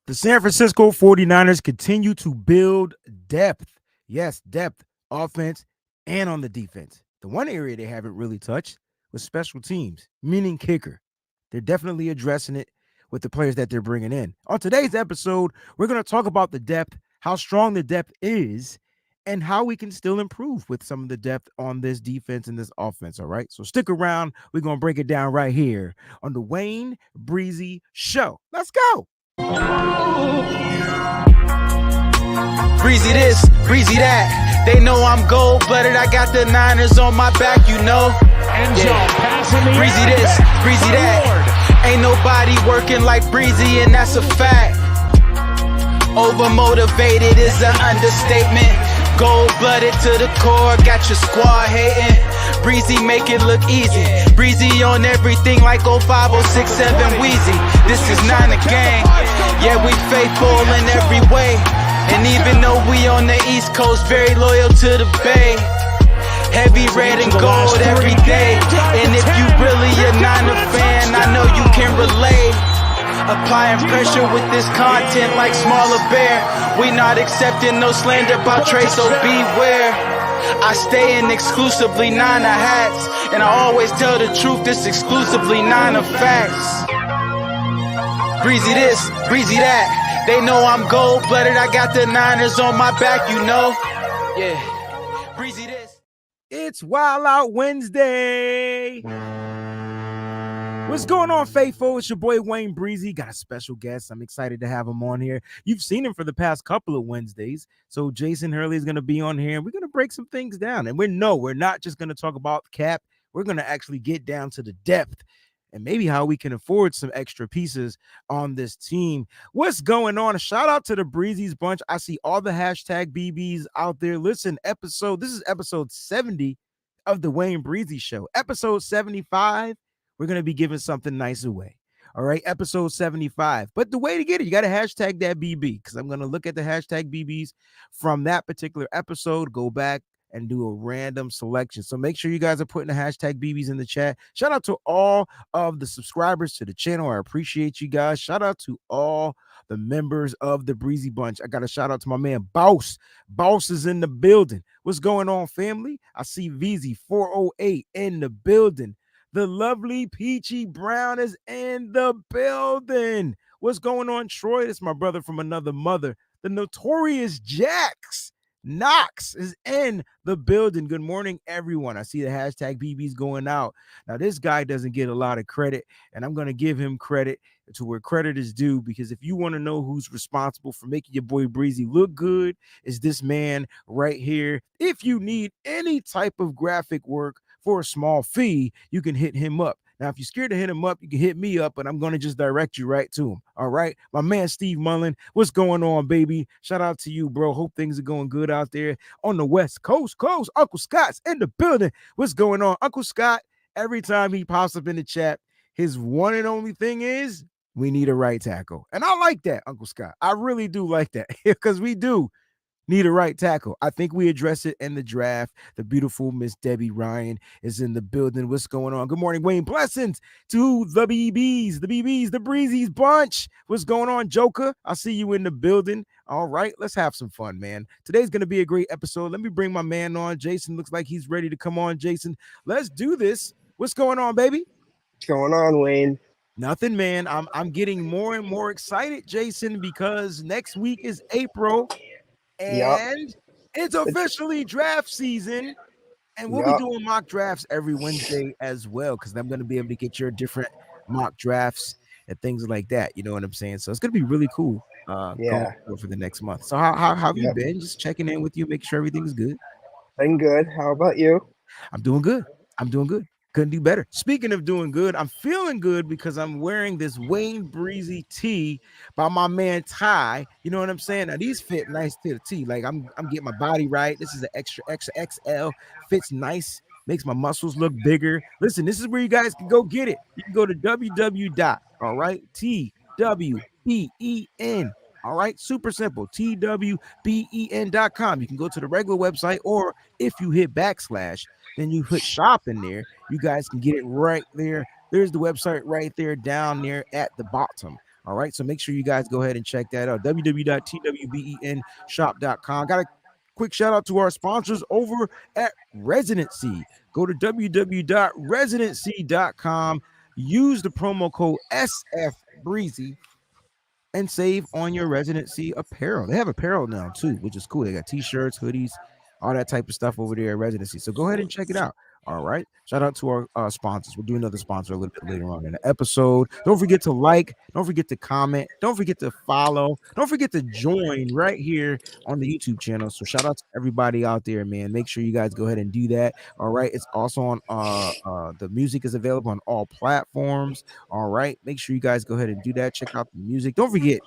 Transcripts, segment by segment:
The San Francisco 49ers continue to build depth. Yes, depth, offense, and on the defense. The one area they haven't really touched was special teams, meaning kicker. They're definitely addressing it with the players that they're bringing in. On today's episode, we're going to talk about the depth, how strong the depth is, and how we can still improve with some of the depth on this defense and this offense. All right. So stick around. We're going to break it down right here on the Wayne Breezy Show. Let's go. Breezy this, breezy that. They know I'm gold-blooded. I got the Niners on my back, you know. Breezy this, breezy that. Ain't nobody working like Breezy, and that's a fact. Overmotivated is an understatement. Gold-blooded to the core, got your squad hating. Breezy make it look easy. Breezy on everything like 05, 067 Wheezy. This is not a gang. Yeah, we faithful in every way. And even though we on the East Coast, very loyal to the Bay. Heavy red and gold every day. And if you really a Niner fan, I know you can relate. Applying pressure with this content like Smaller Bear. We not accepting no slander about Trey, so beware. I stay in exclusively Niner hats, and I always tell the truth, this exclusively Niner facts. Breezy this, breezy that. They know I'm gold-blooded, I got the Niners on my back, you know. Yeah, breezy this. It's Wild Out Wednesday. What's going on, faithful? It's your boy Wayne Breezy. Got a special guest. I'm excited to have him on here. You've seen him for the past couple of Wednesdays. So Jason Hurley is going to be on here, and we're going to break some things down. And we're not just going to talk about cap. We're going to actually get down to the depth and maybe how we can afford some extra pieces on this team. What's going on? A shout out to the Breezy's bunch. I see all the hashtag BBs out there. Listen, this is episode 70 of the Wayne Breezy Show. Episode 75. We're going to be giving something nice away. All right, episode 75. But the way to get it, you got to hashtag that BB, because I'm going to look at the hashtag BBs from that particular episode, go back and do a random selection. So make sure you guys are putting the hashtag BBs in the chat. Shout out to all of the subscribers to the channel. I appreciate you guys. Shout out to all the members of the Breezy Bunch. I got a shout out to my man Boss. Boss is in the building. What's going on, family? I see VZ408 in the building. The lovely Peachy Brown is in the building. What's going on, Troy? It's my brother from another mother. The notorious Jax Knox is in the building. Good morning, everyone. I see the hashtag BB's going out. Now, this guy doesn't get a lot of credit, and I'm going to give him credit to where credit is due, because if you want to know who's responsible for making your boy Breezy look good, is this man right here. If you need any type of graphic work for a small fee, you can hit him up. Now, if you're scared to hit him up, you can hit me up, but I'm going to just direct you right to him. All right. My man, Steve Mullen. What's going on, baby? Shout out to you, bro. Hope things are going good out there on the West Coast. Uncle Scott's in the building. What's going on? Uncle Scott, every time he pops up in the chat, his one and only thing is we need a right tackle. And I like that, Uncle Scott. I really do like that, because we do need a right tackle. I think we address it in the draft. The beautiful Miss Debbie Ryan is in the building. What's going on? Good morning, Wayne. Blessings to the BBs, the Breezy's bunch. What's going on, Joker? I see you in the building. All right, let's have some fun, man. Today's going to be a great episode. Let me bring my man on. Jason looks like he's ready to come on. Jason, let's do this. What's going on, baby? What's going on, Wayne? Nothing, man. I'm getting more and more excited, Jason, because next week is April. And it's officially draft season, and we'll be doing mock drafts every Wednesday as well, because I'm going to be able to get your different mock drafts and things like that. You know what I'm saying? So it's going to be really cool going for the next month. So how have you been? Just checking in with you, make sure everything's good. Been good. How about you? I'm doing good. Couldn't do better. Speaking of doing good, I'm feeling good because I'm wearing this Wayne Breezy tee by my man Ty. You know what I'm saying? Now these fit nice to the tee. Like I'm getting my body right. This is an extra XL. Fits nice. Makes my muscles look bigger. Listen, this is where you guys can go get it. You can go to TWBEN. All right, super simple. TWBEN.com. You can go to the regular website, or if you hit /, then you put shop in there. You guys can get it right there. There's the website right there down there at the bottom. All right. So make sure you guys go ahead and check that out. www.twbenshop.com. Got a quick shout out to our sponsors over at Residency. Go to www.residency.com. Use the promo code SFBreezy and save on your residency apparel. They have apparel now too, which is cool. They got t-shirts, hoodies, all that type of stuff over there at residency. So go ahead and check it out. All right. Shout out to our sponsors. We'll do another sponsor a little bit later on in the episode. Don't forget to like. Don't forget to comment. Don't forget to follow. Don't forget to join right here on the YouTube channel. So shout out to everybody out there, man. Make sure you guys go ahead and do that. All right. It's also on the music is available on all platforms. All right. Make sure you guys go ahead and do that. Check out the music. Don't forget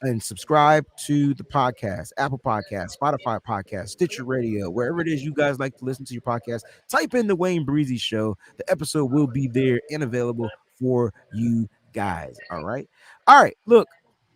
and subscribe to the podcast, Apple Podcast, Spotify Podcast, Stitcher Radio, wherever it is you guys like to listen to your podcast. Type in the Wayne Breezy Show. The episode will be there and available for you guys. All right. All right. Look,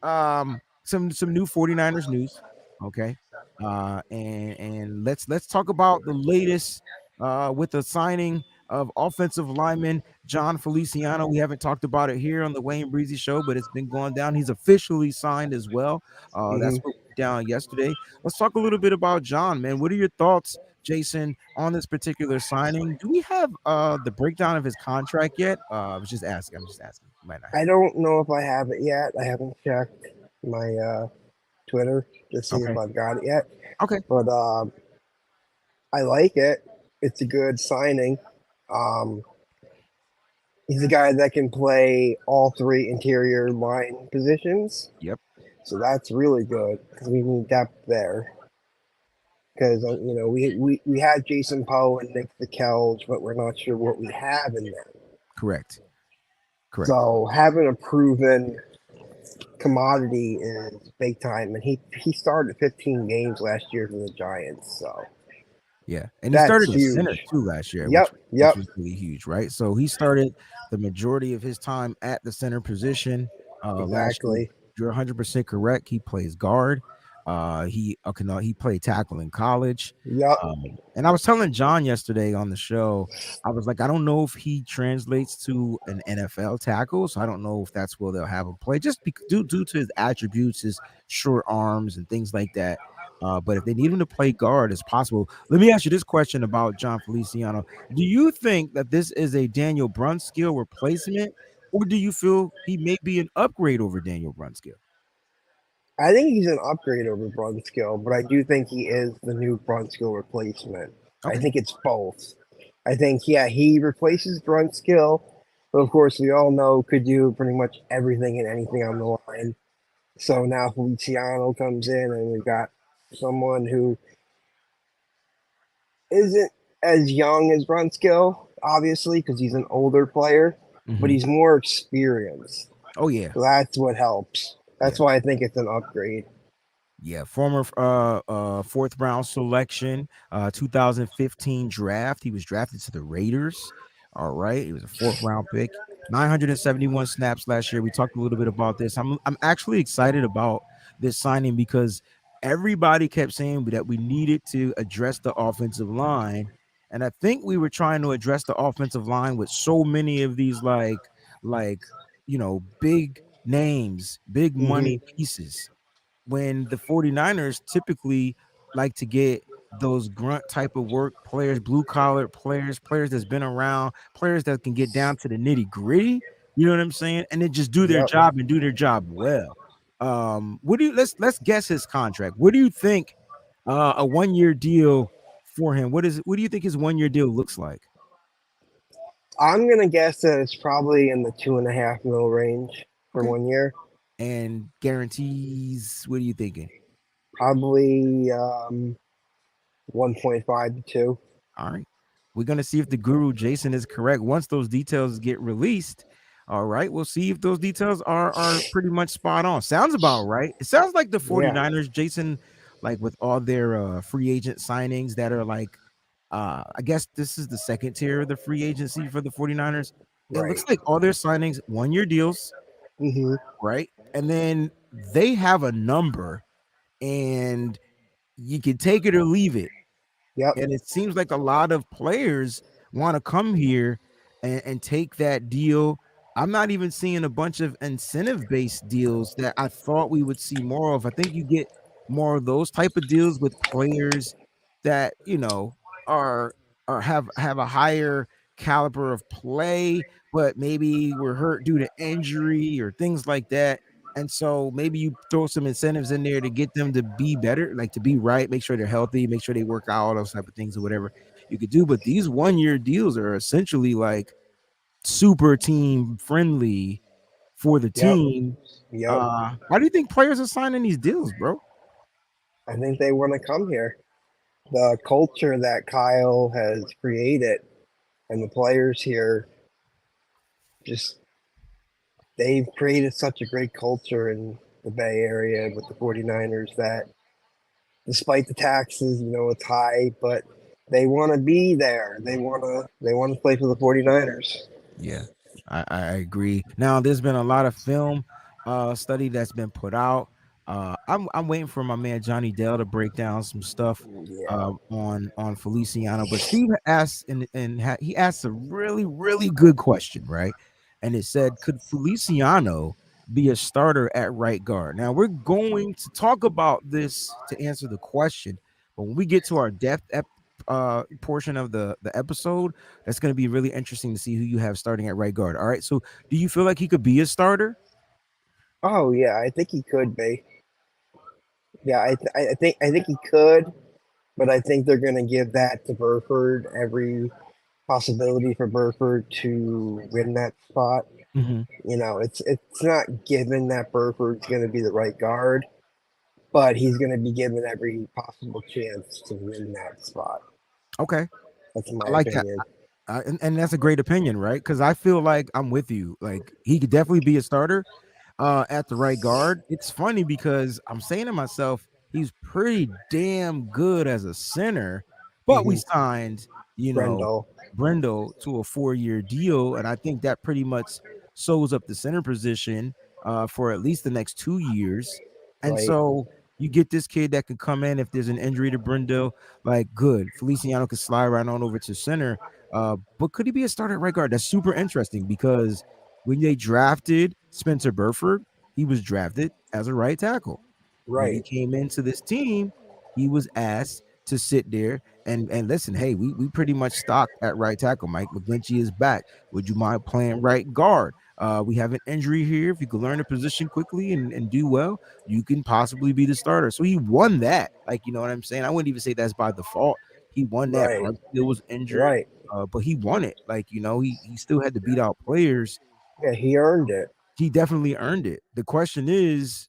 some new 49ers news. Okay. And let's talk about the latest with the signing of offensive lineman John Feliciano. We haven't talked about it here on the Wayne Breezy Show, but it's been going down. He's officially signed as well. That's what went down yesterday. Let's talk a little bit about John, man. What are your thoughts, Jason, on this particular signing? Do we have the breakdown of his contract yet? I was just asking. I'm just asking. You might not have. I don't know if I have it yet. I haven't checked my Twitter to see Okay. if I've got it yet. Okay. But I like it. It's a good signing. He's a guy that can play all three interior line positions. Yep. So that's really good because we need depth there. Because we had Jason Poe and Nick Kells, but we're not sure what we have in them. Correct. So having a proven commodity is big time, and he started 15 games last year for the Giants. So yeah, and he that's started at huge. center too last year. Yep. Which was really huge, right? So he started the majority of his time at the center position. Last year. Exactly. You're 100% correct. He plays guard. He played tackle in college. Yep. And I was telling John yesterday on the show, I was like, I don't know if he translates to an NFL tackle, so I don't know if that's where they'll have him play, just due to his attributes, his short arms and things like that. But if they need him to play guard, it's possible. Let me ask you this question about John Feliciano. Do you think that this is a Daniel Brunskill replacement, or do you feel he may be an upgrade over Daniel Brunskill? I think he's an upgrade over Brunskill, but I do think he is the new Brunskill replacement. Okay. I think it's both. I think, he replaces Brunskill, but of course, we all know could do pretty much everything and anything on the line. So now Feliciano comes in, and we've got someone who isn't as young as Brunskill, obviously, because he's an older player, but he's more experienced. Oh, yeah. So that's what helps. That's why I think it's an upgrade. Yeah, former fourth round selection, 2015 draft. He was drafted to the Raiders. All right, he was a fourth round pick, 971 snaps last year. We talked a little bit about this. I'm actually excited about this signing because everybody kept saying that we needed to address the offensive line, and I think we were trying to address the offensive line with so many of these big names, big money pieces, when the 49ers typically like to get those grunt type of work players, blue collar players that's been around, players that can get down to the nitty gritty. You know what I'm saying? And then just do their job and do their job well. Let's guess his contract. What do you think a 1 year deal for him? What do you think his 1 year deal looks like? I'm gonna guess that it's probably in the $2.5 million range for 1 year. And guarantees, what are you thinking? Probably 1.5 to 2. All right. We're going to see if the guru Jason is correct. Once those details get released, all right, we'll see if those details are pretty much spot on. Sounds about right. It sounds like the 49ers, Jason, like with all their free agent signings that are like, I guess this is the second tier of the free agency for the 49ers. It looks like all their signings, 1 year deals, right? And then they have a number and you can take it or leave it. Yep. And it seems like a lot of players want to come here and take that deal I'm not even seeing a bunch of incentive-based deals that I thought we would see more of. I think you get more of those type of deals with players that, are have a higher caliber of play, but maybe were hurt due to injury or things like that. And so maybe you throw some incentives in there to get them to be better, like to be right, make sure they're healthy, make sure they work out, all those type of things or whatever you could do. But these 1-year deals are essentially like super team friendly for the Yep. team. Yep. Why do you think players are signing these deals, bro? I think they want to come here. The culture that Kyle has created and the players here just they've created such a great culture in the Bay Area with the 49ers that despite the taxes, it's high, but they want to be there. They want to play for the 49ers. Yeah, I agree. Now, there's been a lot of film study that's been put out. I'm waiting for my man Johnny Dell to break down some stuff Yeah. on Feliciano. But Steve asked he asked a really good question, right? And it said, could Feliciano be a starter at right guard? Now we're going to talk about this to answer the question, but when we get to our portion of the episode, that's going to be really interesting to see who you have starting at right guard. All right. So, do you feel like he could be a starter? Oh yeah, I think he could be. Yeah, I think he could, but I think they're going to give that to Burford. Every possibility for Burford to win that spot. Mm-hmm. It's not given that Burford's going to be the right guard, but he's going to be given every possible chance to win that spot. Okay. That's my I like that. opinion. And that's a great opinion, right? Because I feel like I'm with you. Like he could definitely be a starter at the right guard. It's funny because I'm saying to myself, he's pretty damn good as a center, but we Hmm. signed, Brendel, Brendel to a 4-year deal, and I think that pretty much sews up the center position for at least the next 2 years. And right, so you get this kid that can come in if there's an injury to Brendel, like good. Feliciano could slide right on over to center. But could he be a starter at right guard? That's super interesting because when they drafted Spencer Burford, he was drafted as a right tackle. When he right, came into this team, he was asked to sit there and listen. Hey, we pretty much stocked at right tackle. Mike McGlinchey is back. Would you mind playing right guard? We have an injury here. If you could learn a position quickly and do well, you can possibly be the starter. So he won that. Like, you know what I'm saying? I wouldn't even say that's by default. He won that. right, Brunskill was injured, right. but he won it. Like, he still had to beat out players. Yeah, he earned it. He definitely earned it. The question is,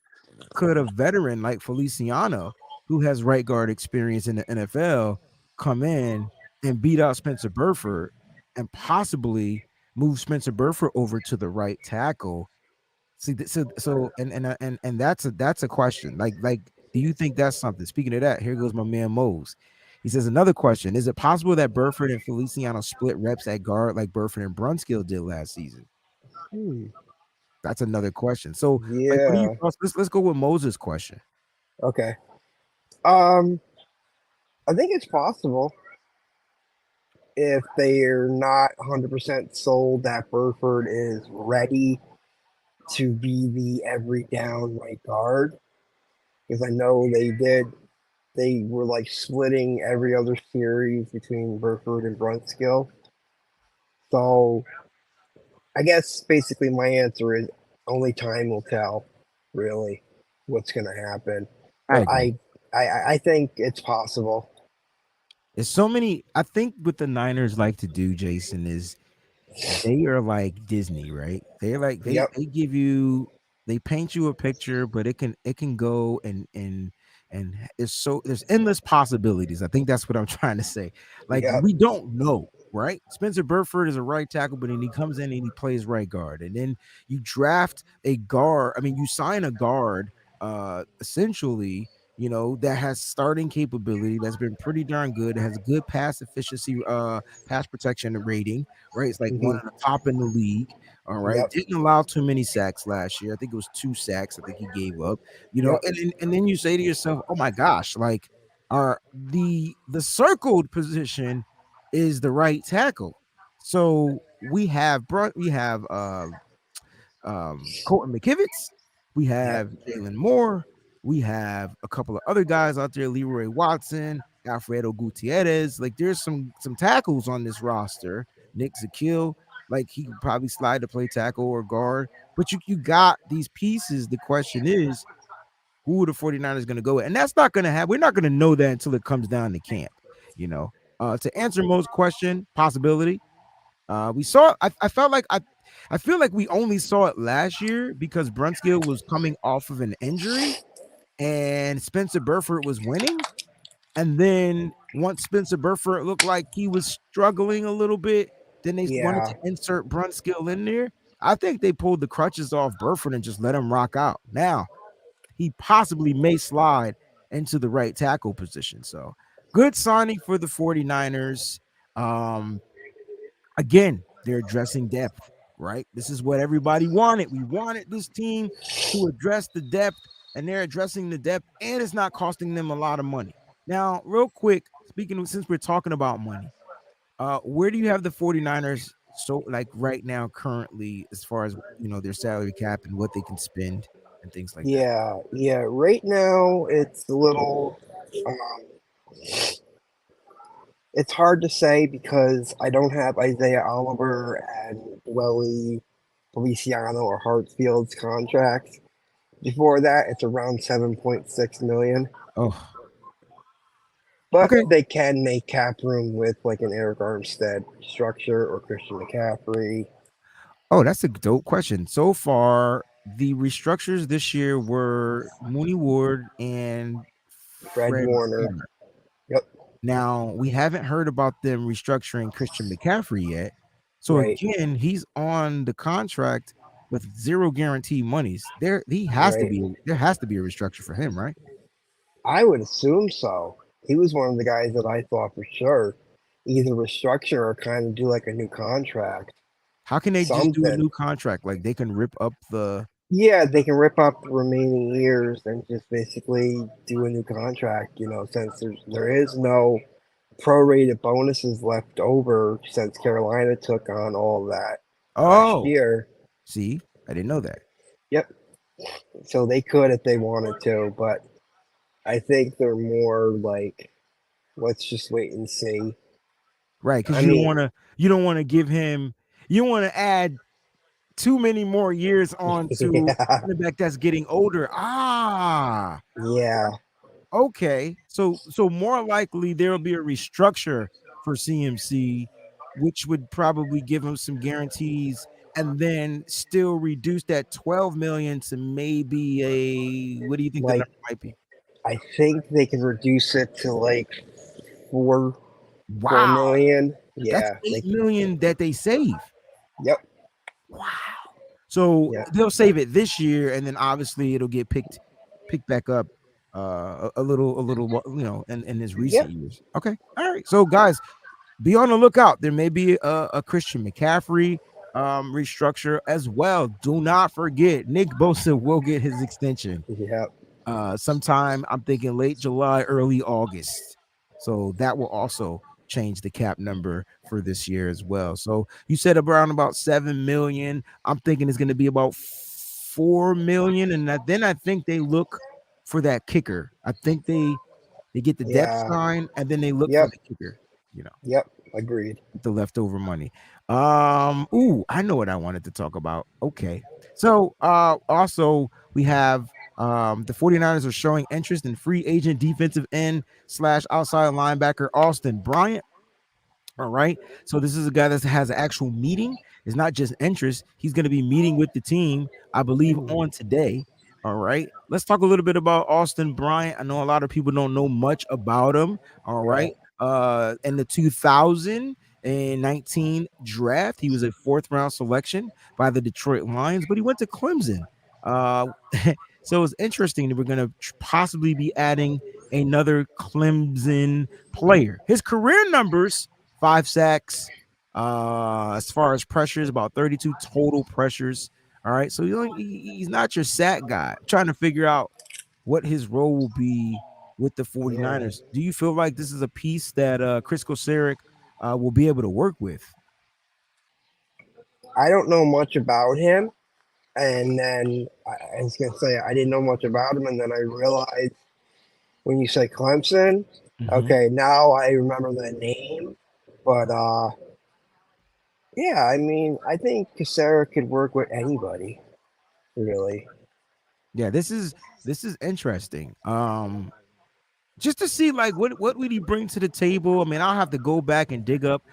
could a veteran like Feliciano, who has right guard experience in the NFL, come in and beat out Spencer Burford and possibly move Spencer Burford over to the right tackle? See, and that's a question. Like, do you think that's something? Speaking of that, here goes my man Mose. He says another question: is it possible that Burford and Feliciano split reps at guard like Burford and Brunskill did last season? Hmm. That's another question. So, like, what do you? Yeah. Let's go with Moses' question. Okay. Um, I think it's possible if they're not 100% sold that Burford is ready to be the every down right guard. Because I know they were like splitting every other series between Burford and Brunskill. So I guess basically my answer is only time will tell, really, what's going to happen. I But agree. I think it's possible. There's so many. I think what the Niners like to do, Jason, is they are like Disney, right? They're like Yep. they paint you a picture, but it can go and there's endless possibilities. I think that's what I'm trying to say. Like Yep. we don't know, right? Spencer Burford is a right tackle, but then he comes in and he plays right guard, and then you draft a guard. I mean, you sign a guard, essentially. That has starting capability, that's been pretty darn good, has good pass efficiency, pass protection rating, right? It's like one Hmm. of the top in the league. All right. Yep. Didn't allow too many sacks last year. I think it was 2 sacks. I think he gave up. Yep. And then you say to yourself, oh my gosh, like the circled position is the right tackle. So we have Colton McKivitz, we Yep. have Jalen Moore, we have a couple of other guys out there, Leroy Watson, Alfredo Gutierrez. Like there's some tackles on this roster. Nick Zakil, like he could probably slide to play tackle or guard. But you got these pieces. The question is, who are the 49ers going to go with? And that's not going to happen. We're not going to know that until it comes down to camp, you know. To answer most question, possibility. We saw. I felt like I feel like we only saw it last year because Brunskill was coming off of an injury and Spencer Burford was winning. And then once Spencer Burford looked like he was struggling a little bit, then they wanted Yeah. to insert Brunskill in there. I think they pulled the crutches off Burford and just let him rock out. Now he possibly may slide into the right tackle position. So good signing for the 49ers. Again, they're addressing depth, right? This is what everybody wanted. We wanted this team to address the depth, and they're addressing the depth, and it's not costing them a lot of money. Now, real quick, speaking of, since we're talking about money, where do you have the 49ers so like right now currently as far as their salary cap and what they can spend and things like that? Yeah. Yeah. Right now, it's a little. Um, it's hard to say because I don't have Isaiah Oliver and Dwelly, Feliciano, or Hartsfield's contracts. Before that, it's around 7.6 million. Oh, But okay. they can make cap room with like an Eric Armstead structure or Christian McCaffrey. Oh, that's a dope question. So far, the restructures this year were Mooney Ward and Fred Fred Warner. Warner. Yep. Now, we haven't heard about them restructuring Christian McCaffrey yet. So Right. again, he's on the contract with zero guarantee monies. There Right. has to be a restructure for him, right? I would assume so. He was one of the guys that I thought for sure either restructure or kind of do like a new contract. How can they just do a Something. new contract? Like they can rip up the Yeah, they can rip up the remaining years and just basically do a new contract, since there is no prorated bonuses left over since Carolina took on all of that last Oh, year. see, I didn't know that. Yep. So they could if they wanted to, but I think they're more like, let's just wait and see. Right, because I mean, you don't want to give him you want to add too many more years on to a yeah, running back that's getting older. yeah, Okay. So more likely there will be a restructure for CMC, which would probably give him some guarantees and then still reduce that 12 million to maybe a what do you think the like number might be? I think they can reduce it to like four four Wow, million. that's Yeah, 8 million that they save. yep, Wow. So yeah, they'll save it this year, and then obviously it'll get picked back up a little in his recent yep, years. Okay. All right. So guys, be on the lookout. There may be a Christian McCaffrey restructure as well. Do not forget Nick Bosa will get his extension yep, sometime. I'm thinking late July, early August. So that will also change the cap number for this year as well. So you said around about 7 million. I'm thinking it's going to be about 4 million, and then I think they look for that kicker. I think they get the depth yeah, sign and then they look for yep, the kicker. You know, yep. Agreed. the leftover money. Ooh, I know what I wanted to talk about. Okay. So also we have the 49ers are showing interest in free agent defensive end slash outside linebacker Austin Bryant. All right. So this is a guy that has an actual meeting. It's not just interest. He's going to be meeting with the team, I believe, on today. All right. Let's talk a little bit about Austin Bryant. I know a lot of people don't know much about him. All right. Right. In the 2019 draft, he was a fourth round selection by the Detroit Lions, but he went to Clemson. Uh, so it's interesting that we're going to possibly be adding another Clemson player. His career numbers 5 sacks. As far as pressures, about 32 total pressures. All right. So he's not your sack guy. I'm trying to figure out what his role will be with the Yeah. 49ers. Do you feel like this is a piece that Chris Kosaric will be able to work with? I don't know much about him, And then I was gonna say I didn't know much about him, and then I realized when you say Clemson, Mhm. okay, now I remember the name. But yeah, I mean, I think Casera could work with anybody, really. Yeah, this is interesting. Just to see like what would he bring to the table. I mean, I'll have to go back and dig up,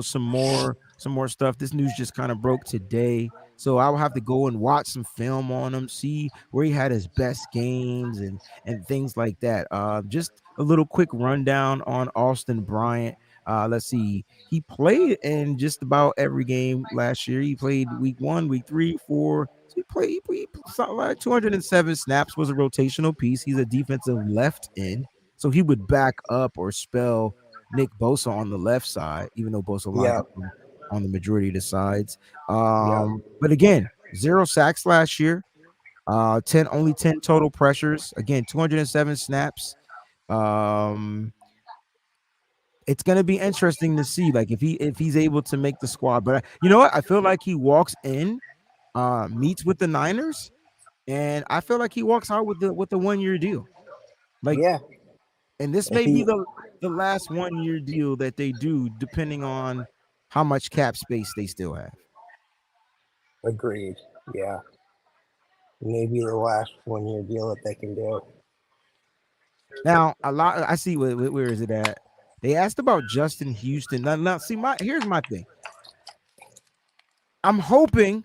some more stuff. This news just kind of broke today, so I'll have to go and watch some film on him, see where he had his best games and things like that. Just a little quick rundown on Austin Bryant. Let's see. He played in just about every game last year. He played week 1, week 3, 4. So he played something like 207 snaps, was a rotational piece. He's a defensive left end. So he would back up or spell Nick Bosa on the left side, even though Bosa lined Yeah, up on the majority of the sides. yeah, But again, 0 sacks last year. 10 total pressures. Again, 207 snaps. Um, it's gonna be interesting to see, like if he's able to make the squad. But you know what? I feel like he walks in, meets with the Niners, and I feel like he walks out with the 1 year deal. Like, yeah. and this If may be he the last 1 year deal that they do, depending on how much cap space they still have. agreed, yeah, maybe the last 1 year deal that they can do. Now, a lot I see where is it at? They asked about Justin Houston. Now see here's my thing. I'm hoping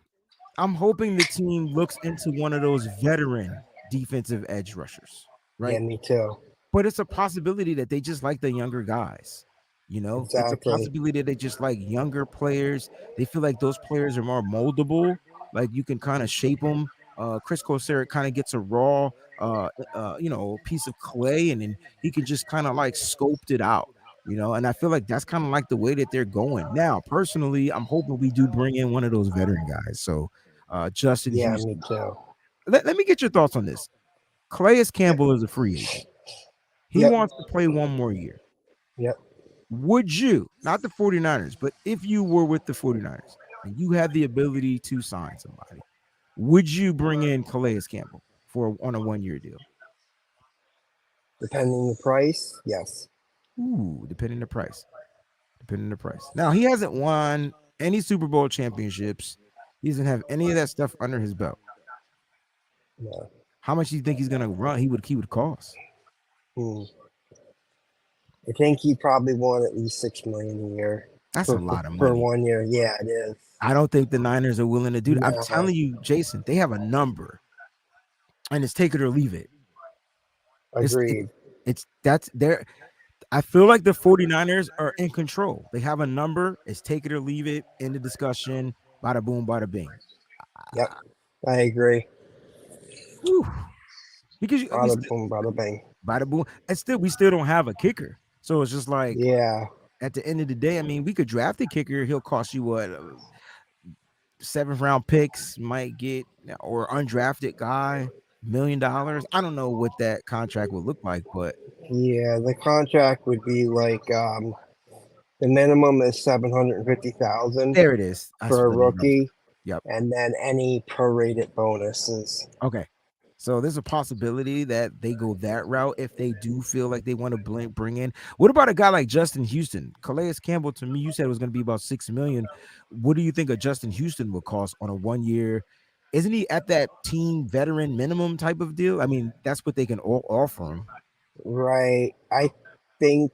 I'm hoping the team looks into one of those veteran defensive edge rushers, Yeah, right? me too. But it's a possibility that they just like the younger guys. It's a Exactly. possibility that they just like younger players. They feel like those players are more moldable. Like you can kind of shape them. Chris Kosera kind of gets a raw, piece of clay, and then he can just kind of like sculpt it out. And I feel like that's kind of like the way that they're going now. Personally, I'm hoping we do bring in one of those veteran guys. So, Justin Yeah, me Houston. too. Let me get your thoughts on this. Calais Campbell is a free agent. He Yep, wants to play one more year. yep. Would you, not the 49ers, but if you were with the 49ers and you had the ability to sign somebody, would you bring in Calais Campbell on a 1 year deal? Depending the price, yes. Ooh, depending the price. Depending the price. Now he hasn't won any Super Bowl championships. He doesn't have any of that stuff under his belt. No. How much do you think he's gonna run? He would cost. Hmm. I think he probably won at least 6 million a year That's a for, lot of for money. 1 year. Yeah, it is. I don't think the Niners are willing to do that. I'm No, telling you, Jason, they have a number, and it's take it or leave it. It's it, agreed. it's that's there. I feel like the 49ers are in control. They have a number. It's take it or leave it in the discussion. Bada boom, bada bing. Yep, I agree. Whew. Because we Bada still boom, bada bang. bada boom, and still we still don't have a kicker. So it's just like Yeah, at the end of the day, I mean, we could draft a kicker. He'll cost you what, 7th round picks might get, or undrafted guy $1 million. I don't know what that contract would look like, but yeah. The contract would be like the minimum is 750,000 there it is. That's for a what the numbers. rookie, Yep. and then any prorated bonuses. Okay. So there's a possibility that they go that route if they do feel like they want to bring in. What about a guy like Justin Houston? Calais Campbell, to me, you said it was going to be about 6 million. What do you think a Justin Houston would cost on a 1 year? Isn't he at that team veteran minimum type of deal? I mean, that's what they can offer him. Right. I think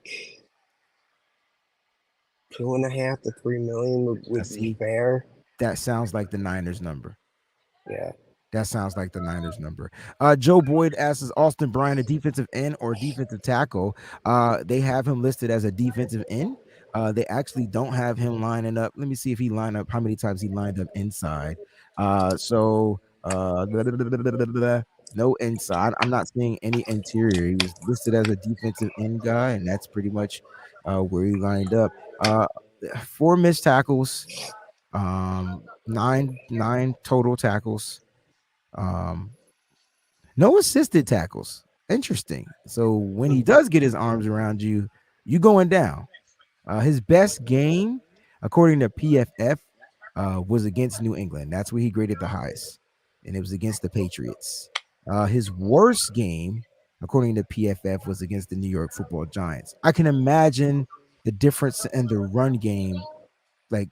2.5 to 3 million would be See, fair. that sounds like the Niners number. Yeah. That sounds like the Niners number. Joe Boyd asks, is Austin Bryant a defensive end or defensive tackle? They have him listed as a defensive end. They actually don't have him lining up. Let me see if he lined up, how many times he lined up inside. No inside. I'm not seeing any interior. He was listed as a defensive end guy, and that's pretty much where he lined up. 4 missed tackles, nine total tackles. Um, no assisted tackles. Interesting. So when he does get his arms around you, you going down. His best game, according to PFF, was against New England. That's where he graded the highest. and it was against the Patriots. His worst game, according to PFF, was against the New York Football Giants. I can imagine the difference in the run game, like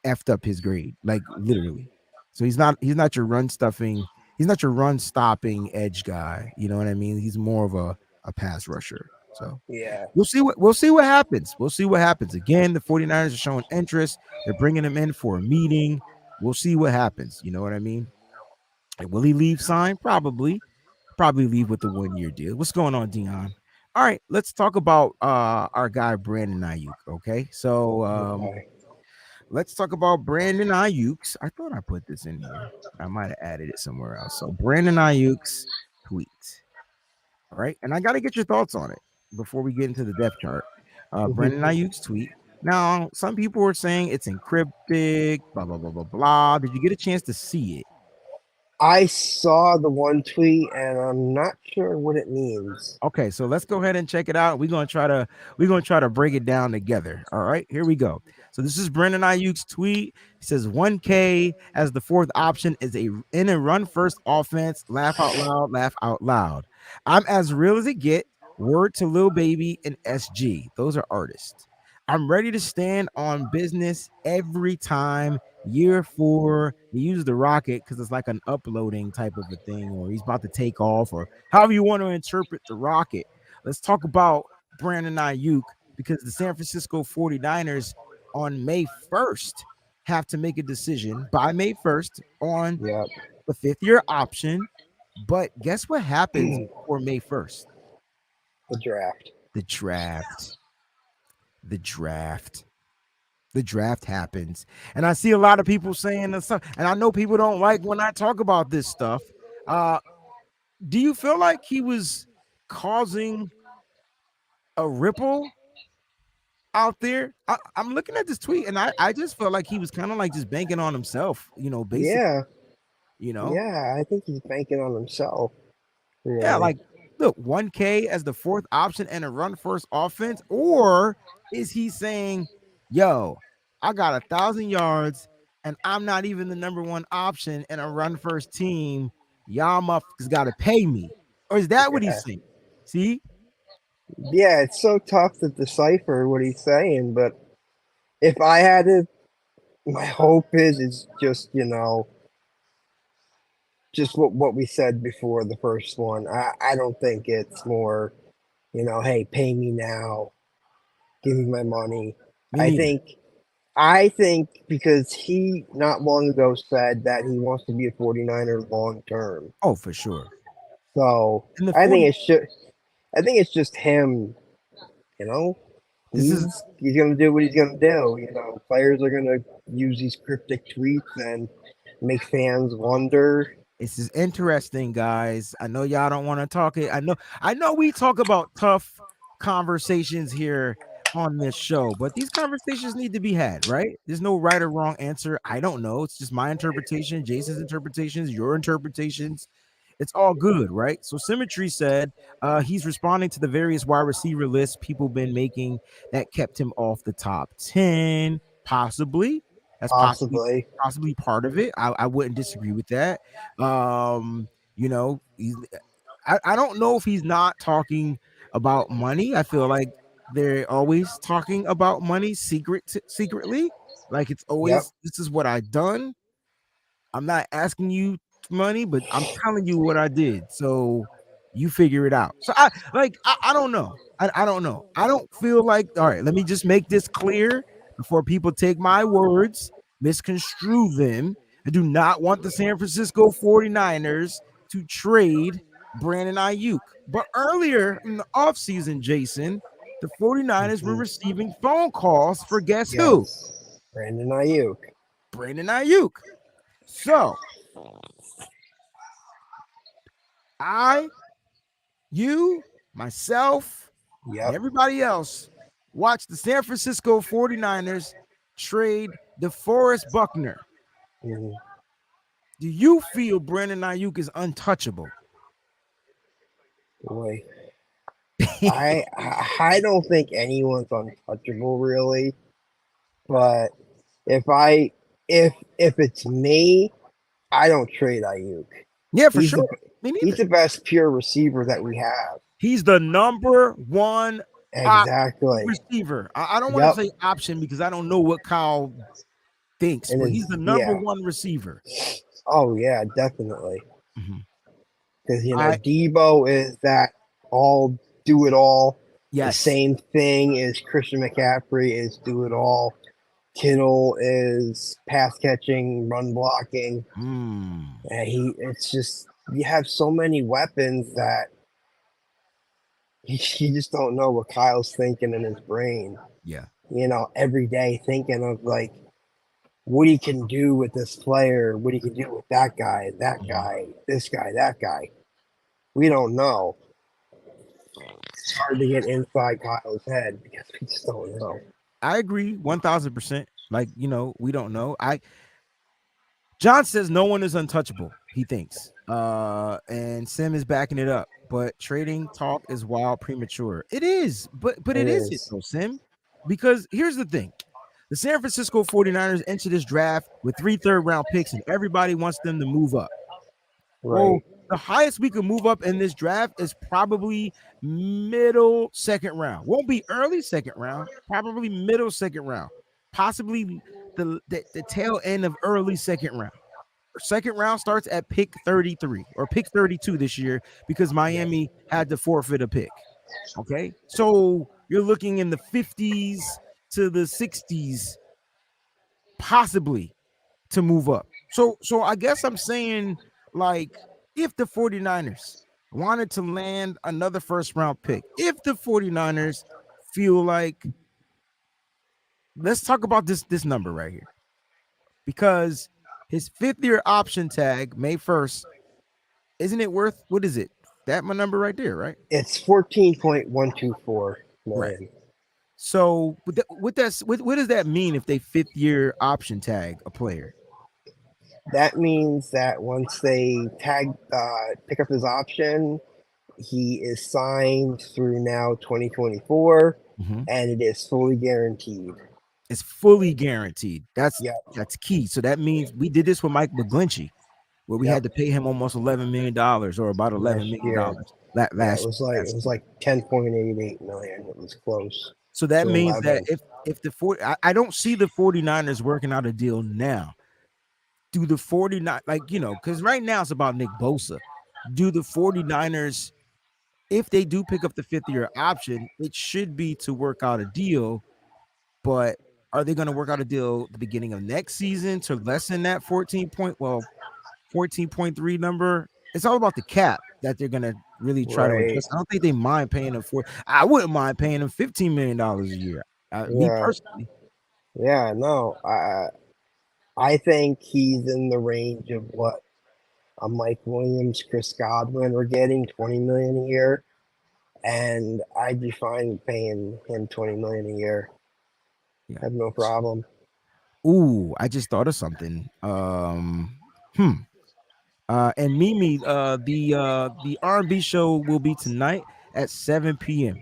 effed up his grade, like literally. So he's not your run stuffing, he's not your run stopping edge guy. You know what I mean? He's more of a pass rusher. So Yeah. we'll see what happens. We'll see what happens. Again, the 49ers are showing interest. They're bringing him in for a meeting. We'll see what happens. You know what I mean? And will he leave sign? Probably leave with the 1 year deal. What's going on, Dion? All right, let's talk about our guy Brandon Ayuk. Okay, so Okay. let's talk about Brandon Ayuk's. I thought I put this in here. I might have added it somewhere else. So Brandon Ayuk's tweet. All right, and I got to get your thoughts on it before we get into the depth chart. Brandon Ayuk's tweet. Now, some people were saying it's encrypted. Blah blah blah blah blah. Did you get a chance to see it? I saw the one tweet, and I'm not sure what it means. Okay, so let's go ahead and check it out. We're gonna try to break it down together. All right, here we go. So this is Brandon Ayuk's tweet. He says 1K as the fourth option is in a run first offense. Laugh out loud, laugh out loud. I'm as real as it get. Word to Lil Baby and SG. Those are artists. I'm ready to stand on business every time. Year 4, he used the rocket because it's like an uploading type of a thing, or he's about to take off, or however you want to interpret the rocket. Let's talk about Brandon Ayuk because the San Francisco 49ers on May 1st have to make a decision by May 1st on Yep. the 5th-year option. But guess what happens before May 1st? The draft. The draft. The draft happens. And I see a lot of people saying this stuff, and I know people don't like when I talk about this stuff. Do you feel like he was causing a ripple out there? I'm looking at this tweet, and I just felt like he was kind of like just banking on himself, basically, Yeah. you know. Yeah. I think he's banking on himself. Really. Yeah, like look, 1K as the fourth option and a run first offense, or is he saying, yo, I got 1,000 yards and I'm not even the number one option in a run first team. Y'all motherfuckers got to pay me. Or is that what Yeah. he's saying? See? Yeah, it's so tough to decipher what he's saying, but if I had to, my hope is just, just what we said before the first one. I don't think it's more, hey, pay me now, give me my money. Me I think because he not long ago said that he wants to be a 49er long term. Oh, for sure. So And the I 40, think it's just him, this is he's gonna do what he's gonna do. Players are gonna use these cryptic tweets and make fans wonder. this is interesting, guys. I know y'all don't want to talk it. I know we talk about tough conversations here on this show, but these conversations need to be had, right? There's no right or wrong answer. I don't know. It's just my interpretation, Jason's interpretations, your interpretations. It's all good, right? So Symmetry said he's responding to the various wide receiver lists people been making that kept him off the top 10, possibly. That's Possibly. possibly part of it. I wouldn't disagree with that. He's I don't know if he's not talking about money. I feel like they're always talking about money secretly. Like it's Yep. always this is what I done. I'm not asking you money, but I'm telling you what I did. So you figure it out. So I don't know. I don't know. I don't feel like all right, let me just make this clear before people take my words, misconstrue them. I do not want the San Francisco 49ers to trade Brandon Aiyuk. But earlier in the offseason, Jason, the 49ers were receiving phone calls for guess who? Brandon Aiyuk. Brandon Aiyuk. So you, myself, and everybody else watch the San Francisco 49ers trade DeForest Buckner. Mhm. Do you feel Brandon Aiyuk is untouchable? Boy, I don't think anyone's untouchable really, but if it's me, I don't trade Aiyuk. Yeah, for He's sure. the Me he's neither. the best pure receiver that we have. He's the number one Exactly. receiver. I don't want to Yep. say option because I don't know what Kyle thinks, And but it's he's the number yeah. one receiver. Oh yeah, definitely. Mhm. Because I Debo is that all do it all. The yes. same thing as Christian McCaffrey is do it all. Kittle is pass catching, run blocking. Mm, And it's just you have so many weapons that you just don't know what Kyle's thinking in his brain. yeah. Every day thinking of like what he can do with this player, what he can do with that Mhm. guy, this guy, that guy. We don't know. It's hard to get inside Kyle's head because we just don't know. I agree 1000%. Like, we don't know. John says no one is untouchable, he thinks. And Sim is backing it up. But trading talk is wild premature. It is, but It it isn't is. though, Sim. Because here's the thing. The San Francisco 49ers enter this draft with 3 third-round picks, and everybody wants them to move up. Well, Right. the highest we can move up in this draft is probably middle second round. Won't be early second round, probably middle second round, possibly the tail end of early second round. Second round starts at pick 33 or pick 32 this year because Yeah. Miami had to forfeit a pick. Okay. So you're looking in the 50s to the 60s, possibly to move up. So I guess I'm saying, like, if the 49ers wanted to land another first round pick, if the 49ers feel like, let's talk about this number right here, because his 5th-year option tag May 1st, isn't it worth, what is it? That my number right there, right? It's 14.124 Right. million. So what does that mean if they 5th-year option tag a player? That means that once they pick up his option, he is signed through now 2024, Mhm. and it is fully guaranteed. It's fully guaranteed. That's Yep. that's key. So that means we did this with Mike McGlinchey, where we Yep. had to pay him almost $11 million or about $11 Last million year. Yeah, it last was like it was year. like 10.88 million. It was close So that to means that 11. if the 40, I don't see the 49ers working out a deal now. Do the 49, because right now it's about Nick Bosa. Do the 49ers, if they do pick up the 5th-year option, it should be to work out a deal, but are they going to work out a deal at the beginning of next season to lessen that 14.3 number? It's all about the cap that they're going to really try to Right. adjust. I don't think they mind paying them I wouldn't mind paying them $15 million a year. Me Yeah. personally. Yeah. No. I think he's in the range of what a Mike Williams, Chris Godwin are getting, 20 million a year, and I'd be fine paying him 20 million a year. Yeah. Have no problem. Ooh, I just thought of something. And Mimi, the R&B show will be tonight at 7 p.m.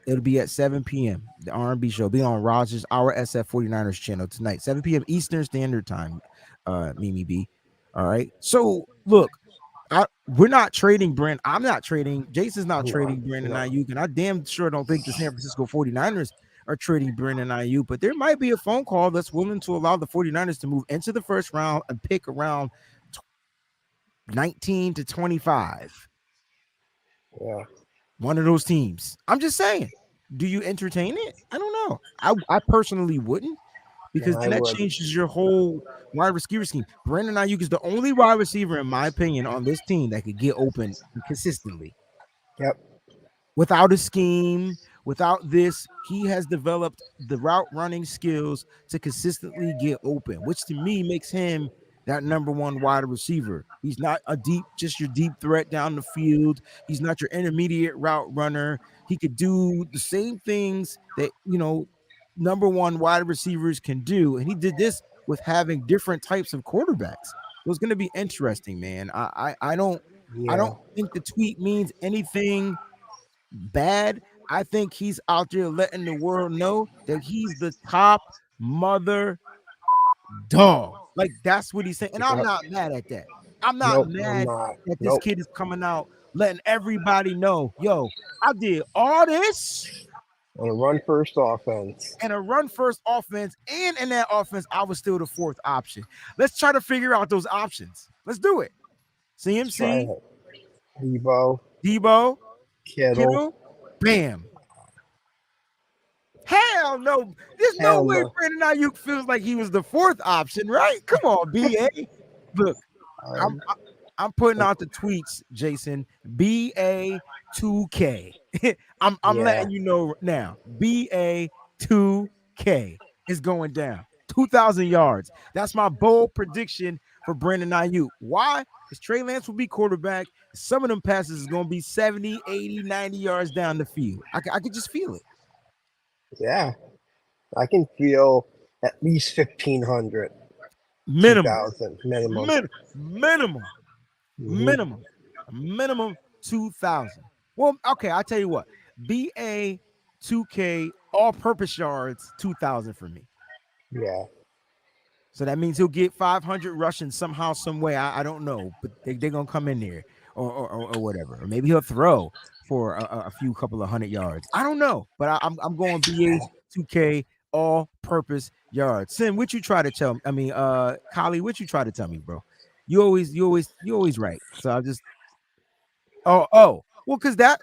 It'll be at 7 p.m. The R&B show will be on Rogers, our SF 49ers channel tonight, 7 p.m. Eastern Standard Time. Mimi B. All right. So look, we're not trading Brent. I'm not trading. Jason's not No, trading Brandon no. Ayuk, and I damn sure don't think the San Francisco 49ers are trading Brandon Ayuk, but there might be a phone call that's willing to allow the 49ers to move into the first round and pick around 19 to 25. Yeah. One of those teams. I'm just saying. Do you entertain it? I don't know. I personally wouldn't, No, because I then that would. changes your whole wide receiver scheme. Brandon Ayuk is the only wide receiver, in my opinion, on this team that could get open consistently. Yep. Without a scheme, without this, he has developed the route running skills to consistently get open, which to me makes him that number one wide receiver. He's not just your deep threat down the field. He's not your intermediate route runner. He could do the same things that, number one wide receivers can do. And he did this with having different types of quarterbacks. So it's going to be interesting, man. I don't Yeah. think the tweet means anything bad. I think he's out there letting the world know that he's the top mother dog. Like that's what he's saying, and I'm Yep. not mad at that. I'm not Nope, I'm mad not. that this Nope. kid is coming out letting everybody know, yo, I did all this On a run first offense. and a run first offense, and in that offense, I was still the fourth option. Let's try to figure out those options. Let's do it. Let's try CMC, it. Debo, Debo, Kittle. Kittle, bam. Hell no. There's no Hell way no. Brandon Ayuk feels like he was the fourth option, right? Come on, BA. Look, I'm Um, I'm putting out the tweets, Jason. BA2K. I'm yeah, letting you know now. BA2K is going down. 2,000 yards. That's my bold prediction for Brandon Ayuk. Why? Because Trey Lance will be quarterback. Some of them passes is going to be 70, 80, 90 yards down the field. I could just feel it. yeah. I can feel at least 1,500, Minimum. 2,000 minimum. Minimum. Hmm. Minimum 2,000. Well, okay, I'll tell you what. BA 2K all-purpose yards 2,000 for me. Yeah, So that means he'll get 500 rushing somehow, some way. I don't know, but they're gonna come in there or whatever. Or maybe he'll throw for a few couple of hundred yards. I don't know, but I'm going BA 2K all-purpose yards. Sim, what you try to tell me? I mean, Kali, what you try to tell me, bro? You always right. So I just well,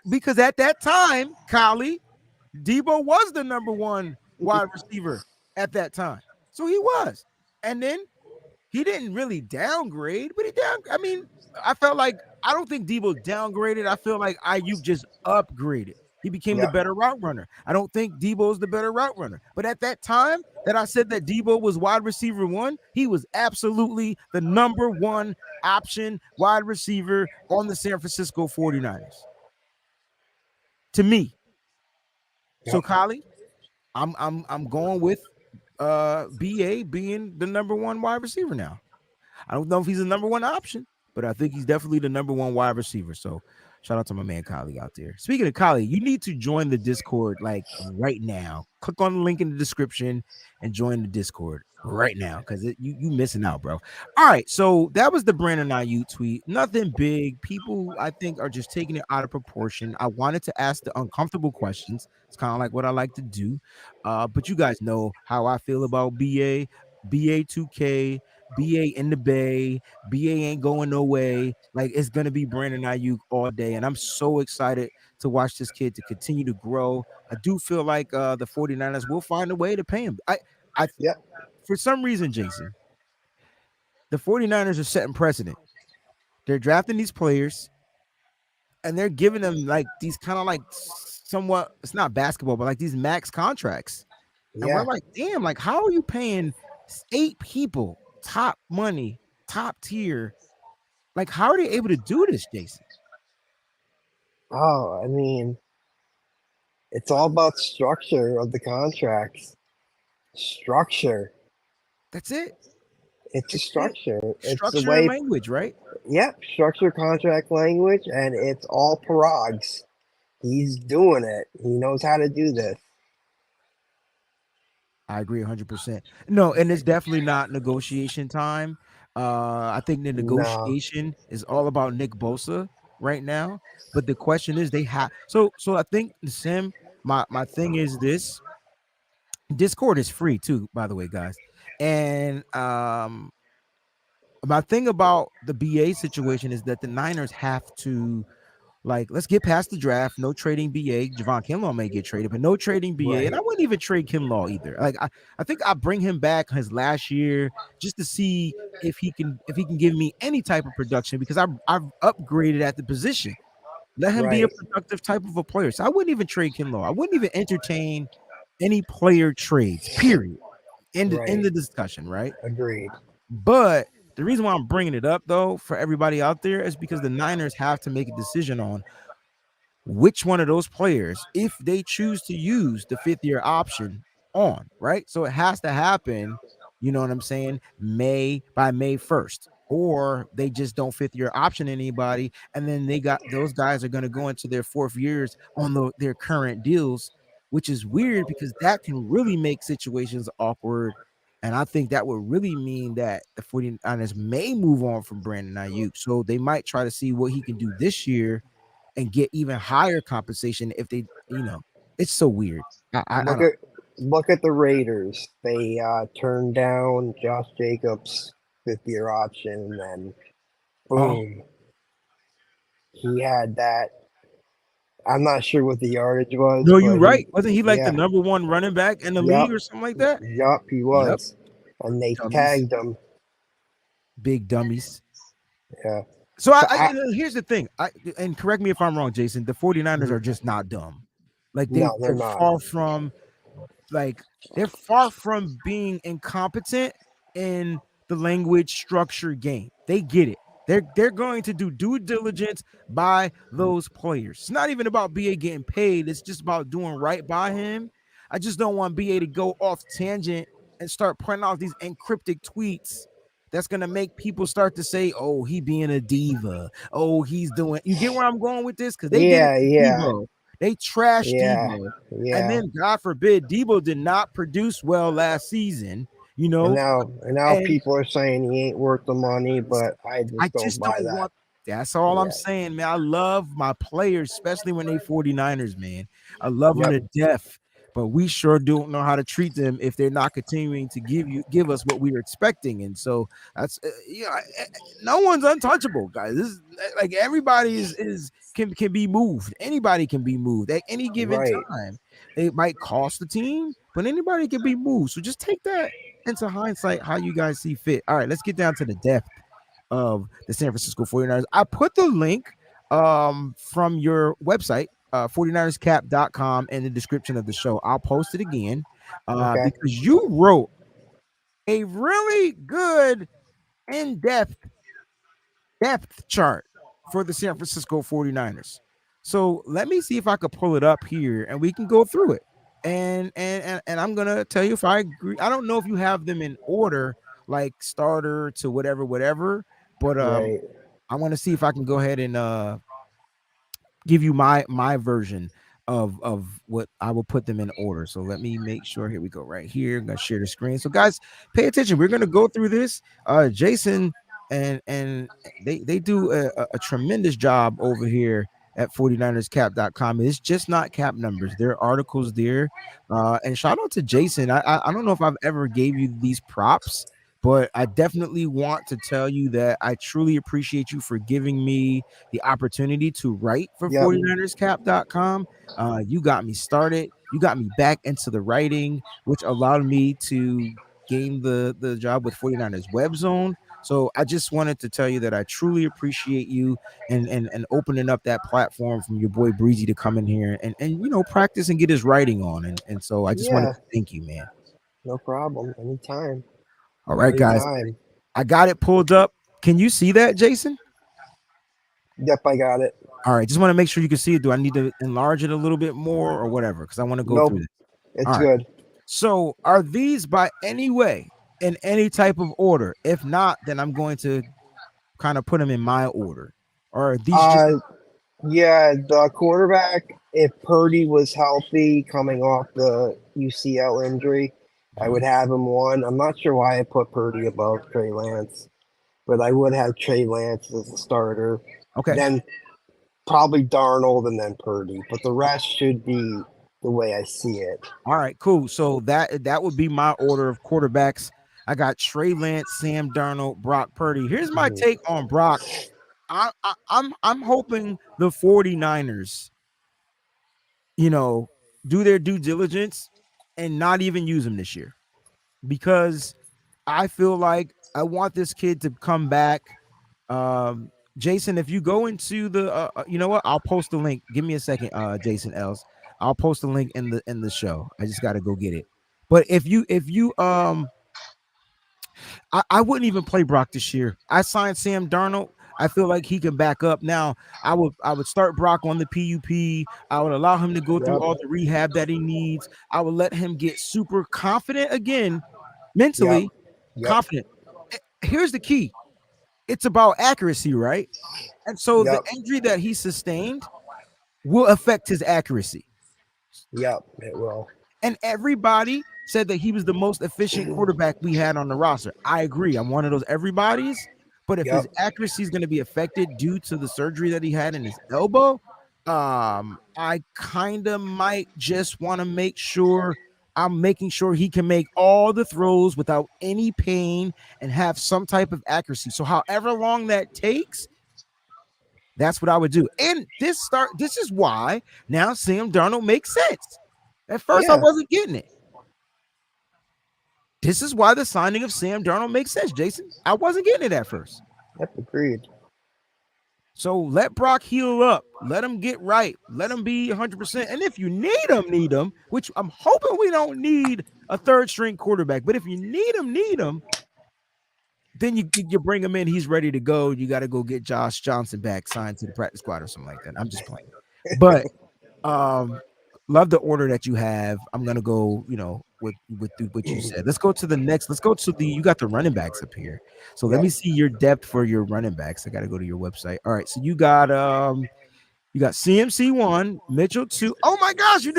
because at that time, Kali, Debo was the number one wide receiver at that time. So he was. And then he didn't really downgrade, but I mean, I felt like I don't think Debo downgraded. I feel like Aiyuk just upgraded. He became the yeah, better route runner. I don't think Debo's the better route runner. But at that time that I said that Debo was wide receiver one, he was absolutely the number one option wide receiver on the San Francisco 49ers. To me. So yep. Kali, I'm going with BA being the number one wide receiver now. I don't know if he's the number one option, but I think he's definitely the number one wide receiver. So shout out to my man Kali out there. Speaking of Kali, you need to join the Discord like right now. Click on the link in the description and join the Discord right now because you missing out, bro. All right, so that was the Brandon Aiyuk tweet. Nothing big. People I think are just taking it out of proportion. I wanted to ask the uncomfortable questions. It's kind of like what I like to do. But you guys know how I feel about BA, BA2K, BA in the Bay. BA ain't going no way. Like it's gonna be Brandon Ayuk all day, and I'm so excited to watch this kid to continue to grow. I do feel like the 49ers will find a way to pay him. I Yep. for some reason, Jason, the 49ers are setting precedent. They're drafting these players and they're giving them like these kind of like somewhat, it's not basketball, but like these max contracts. And we're Yeah. like, damn, like how are you paying 8 people top money, top tier? Like, how are they able to do this, Jason? Oh, I mean, it's all about structure of the contracts. Structure. That's it. It's a It's it. structure. It's the Structure and way. language, right? Yep. Structure contract language, and it's all Parags. He's doing it. He knows how to do this. I agree 100%. No, and it's definitely not negotiation time. I think the No. negotiation is all about Nick Bosa right now. But the question is, they have so I think Sim, my thing is this. Discord is free too, by the way, guys. And my thing about the BA situation is that the Niners have to like, let's get past the draft. No trading BA. Javon Kinlaw may get traded, but no trading BA. And Right. I wouldn't even trade Kinlaw either. Like, I think I bring him back his last year just to see if he can give me any type of production because I've upgraded at the position. Let him be a Right. productive type of a player. So I wouldn't even trade Kinlaw. I wouldn't even entertain any player trades. Period. In Right. the discussion, right? Agreed. But the reason why I'm bringing it up, though, for everybody out there is because the Niners have to make a decision on which one of those players, if they choose to use the 5th-year option on, right? So it has to happen, you know what I'm saying, by May 1st. Or they just don't 5th-year option anybody, and then those guys are going to go into their 4th years on their current deals, which is weird because that can really make situations awkward And I think that would really mean that the 49ers may move on from Brandon Aiyuk. So they might try to see what he can do this year and get even higher compensation if they, it's so weird. I Look don't. at look at the Raiders. They turned down Josh Jacobs' 5th-year option, and then Oh boom, he had that. I'm not sure what the yardage was, no, you're but he, right. Wasn't he like the yeah, number one running back in the yep, league or something like that? yep, he Yep. was, and they Dummies, tagged him. big dummies. Yeah, So so here's the thing. And correct me if I'm wrong, Jason. The 49ers mhm. are just not dumb. Like No, they're they're not. far from like they're far from being incompetent in the language structure game. They get it. They're going to do due diligence by those players. It's not even about BA getting paid. It's just about doing right by him. I just don't want BA to go off tangent and start putting out these encrypted tweets that's gonna make people start to say, "Oh, he being a diva. Oh, he's doing." You get where I'm going with this? Because they did it Yeah, to yeah, Debo. They trashed yeah, Debo, and yeah. then God forbid Debo did not produce well last season. You And know, now and people are saying he ain't worth the money, but I I just don't just buy don't that. want. That's all I'm Yeah. saying, man. I love my players, especially when they 49ers, man. I love them Yep. to death, but we sure don't know how to treat them if they're not continuing to give us what we were expecting. And so that's no one's untouchable, guys. This is like everybody is can be moved. Anybody can be moved at any given Right. time. It might cost the team, but anybody can be moved. So just take that into hindsight how you guys see fit. All right, let's get down to the depth of the San Francisco 49ers. I put the link from your website, 49erscap.com, in the description of the show. I'll post it again Okay. because you wrote a really good in-depth depth chart for the San Francisco 49ers. So let me see if I could pull it up here and we can go through it. And I'm gonna tell you if I agree. I don't know if you have them in order, like starter to whatever, but Right. I want to see if I can go ahead and give you my version of what I will put them in order. So let me make sure. Here we go. Right here. I'm gonna share the screen. So guys, pay attention. We're gonna go through this. Jason and they do a tremendous job over here at 49erscap.com. It's just not cap numbers. There are articles there. And shout out to Jason. I don't know if I've ever gave you these props, but I definitely want to tell you that I truly appreciate you for giving me the opportunity to write for Yep. 49erscap.com. You got me started. You got me back into the writing, which allowed me to gain the job with 49ers Web Zone. So I just wanted to tell you that I truly appreciate you and opening up that platform from your boy Breezy to come in here and practice and get his writing on. And so I just wanted Yeah. to thank you, man. No problem. Anytime. All right, guys. Anytime. I got it pulled up. Can you see that, Jason? Yep, I got it. All right, just want to make sure you can see it. Do I need to enlarge it a little bit more or whatever? Because I want to go Nope. through this. It's All right. good. So are these by any way in any type of order? If not, then I'm going to kind of put them in my order. Or are these just Yeah, the quarterback, if Purdy was healthy coming off the UCL injury, I would have him one. I'm not sure why I put Purdy above Trey Lance, but I would have Trey Lance as a starter. okay? Then probably Darnold and then Purdy. But the rest should be the way I see it. All right, cool. So that would be my order of quarterbacks. I got Trey Lance, Sam Darnold, Brock Purdy. Here's my Mhm. take on Brock. I'm hoping the 49ers, do their due diligence and not even use him this year because I feel like I want this kid to come back. Jason, if you go into the, you know what? I'll post the link. Give me a second, Jason Els. I'll post the link in the show. I just got to go get it. But if you I wouldn't even play Brock this year. I signed Sam Darnold. I feel like he can back up. Now, I would start Brock on the PUP. I would allow him to go through Yep. all the rehab that he needs. I would let him get super confident again, Yep. mentally Yep. confident. Here's the key. It's about accuracy, right? And so the Yep. injury that he sustained will affect his accuracy. Yep. It will. And everybody said that he was the most efficient quarterback we had on the roster. I agree. I'm one of those everybody's. But if his Yep. accuracy is going to be affected due to the surgery that he had in his elbow, I kind of might just want to make sure I'm making sure he can make all the throws without any pain and have some type of accuracy. So however long that takes, that's what I would do. And this is why now Sam Darnold makes sense. At first, I Yeah. wasn't getting it. This is why the signing of Sam Darnold makes sense, Jason. I wasn't getting it at first. Yep. Agreed. So let Brock heal up. Let him get right. Let him be 100%. And if you need him, which I'm hoping we don't need a third string quarterback. But if you need him, then you bring him in. He's ready to go. You got to go get Josh Johnson back, signed to the practice squad or something like that. I'm just playing. But love the order that you have. I'm gonna go, with what you said. Let's go to the next. Let's go to you got the running backs up here. So let Yep. me see your depth for your running backs. I gotta go to your website. All right, so you got CMC 1, Mitchell 2. Oh my gosh, you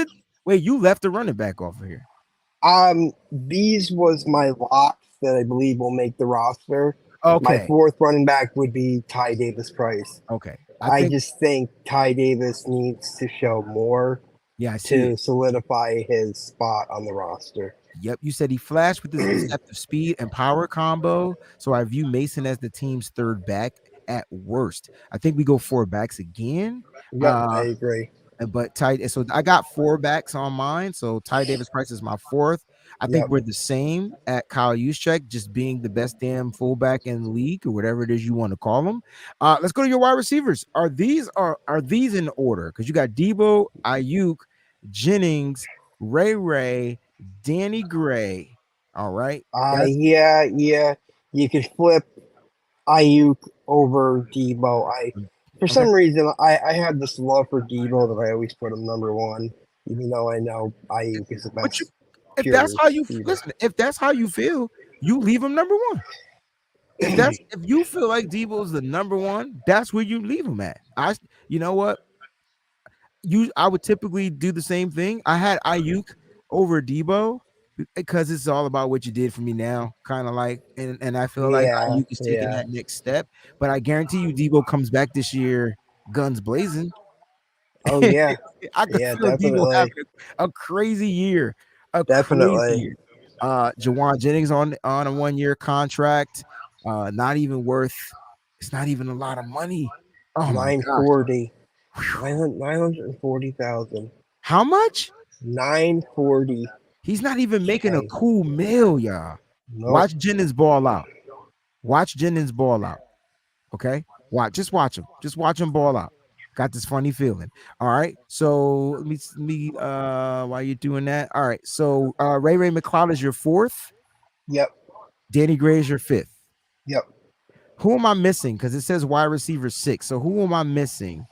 left the running back off of here. These was my locks that I believe will make the roster. My Okay. fourth running back would be Ty Davis Price. Okay. I just think Ty Davis needs to show more I see to it. solidify his spot on the roster. Yep, you said he flashed with his deceptive speed and power combo. So I view Mason as the team's third back at worst. I think we go 4 backs again. Yep, I agree. But so I got 4 backs on mine. So Ty Davis Price is my fourth. I think Yep. we're the same at Kyle Juszczyk, just being the best damn fullback in the league or whatever it is you want to call them. Let's go to your wide receivers. Are these in order? Because you got Debo, Aiyuk, Jennings, Ray, Danny Gray. All right. Yeah. You could flip Aiyuk over Debo. For some reason, I had this love for Debo that I always put him number one, even though I know Aiyuk is the best. If that's how you listen, if that's how you feel, you leave him number one. If you feel like Debo's the number one, that's where you leave him at. You know what? I would typically do the same thing. I had Aiyuk over Debo because it's all about what you did for me now, kind of like, and I feel like Aiyuk is taking that next step. But I guarantee you, Debo comes back this year, guns blazing. Oh yeah, I could feel Debo having a crazy year, crazy year. Jawan Jennings on a 1-year contract, not even worth. It's not even a lot of money. Oh my gosh. 940,000. How much? 940. He's not even making a cool meal, y'all. Nope. Watch Jennings ball out. Okay? Just watch him. Just watch him ball out. Got this funny feeling. All right. So let me while you're doing that. All right. So Ray McLeod is your fourth. Yep. Danny Gray is your fifth. Yep. Who am I missing? Because it says wide receiver 6. So who am I missing?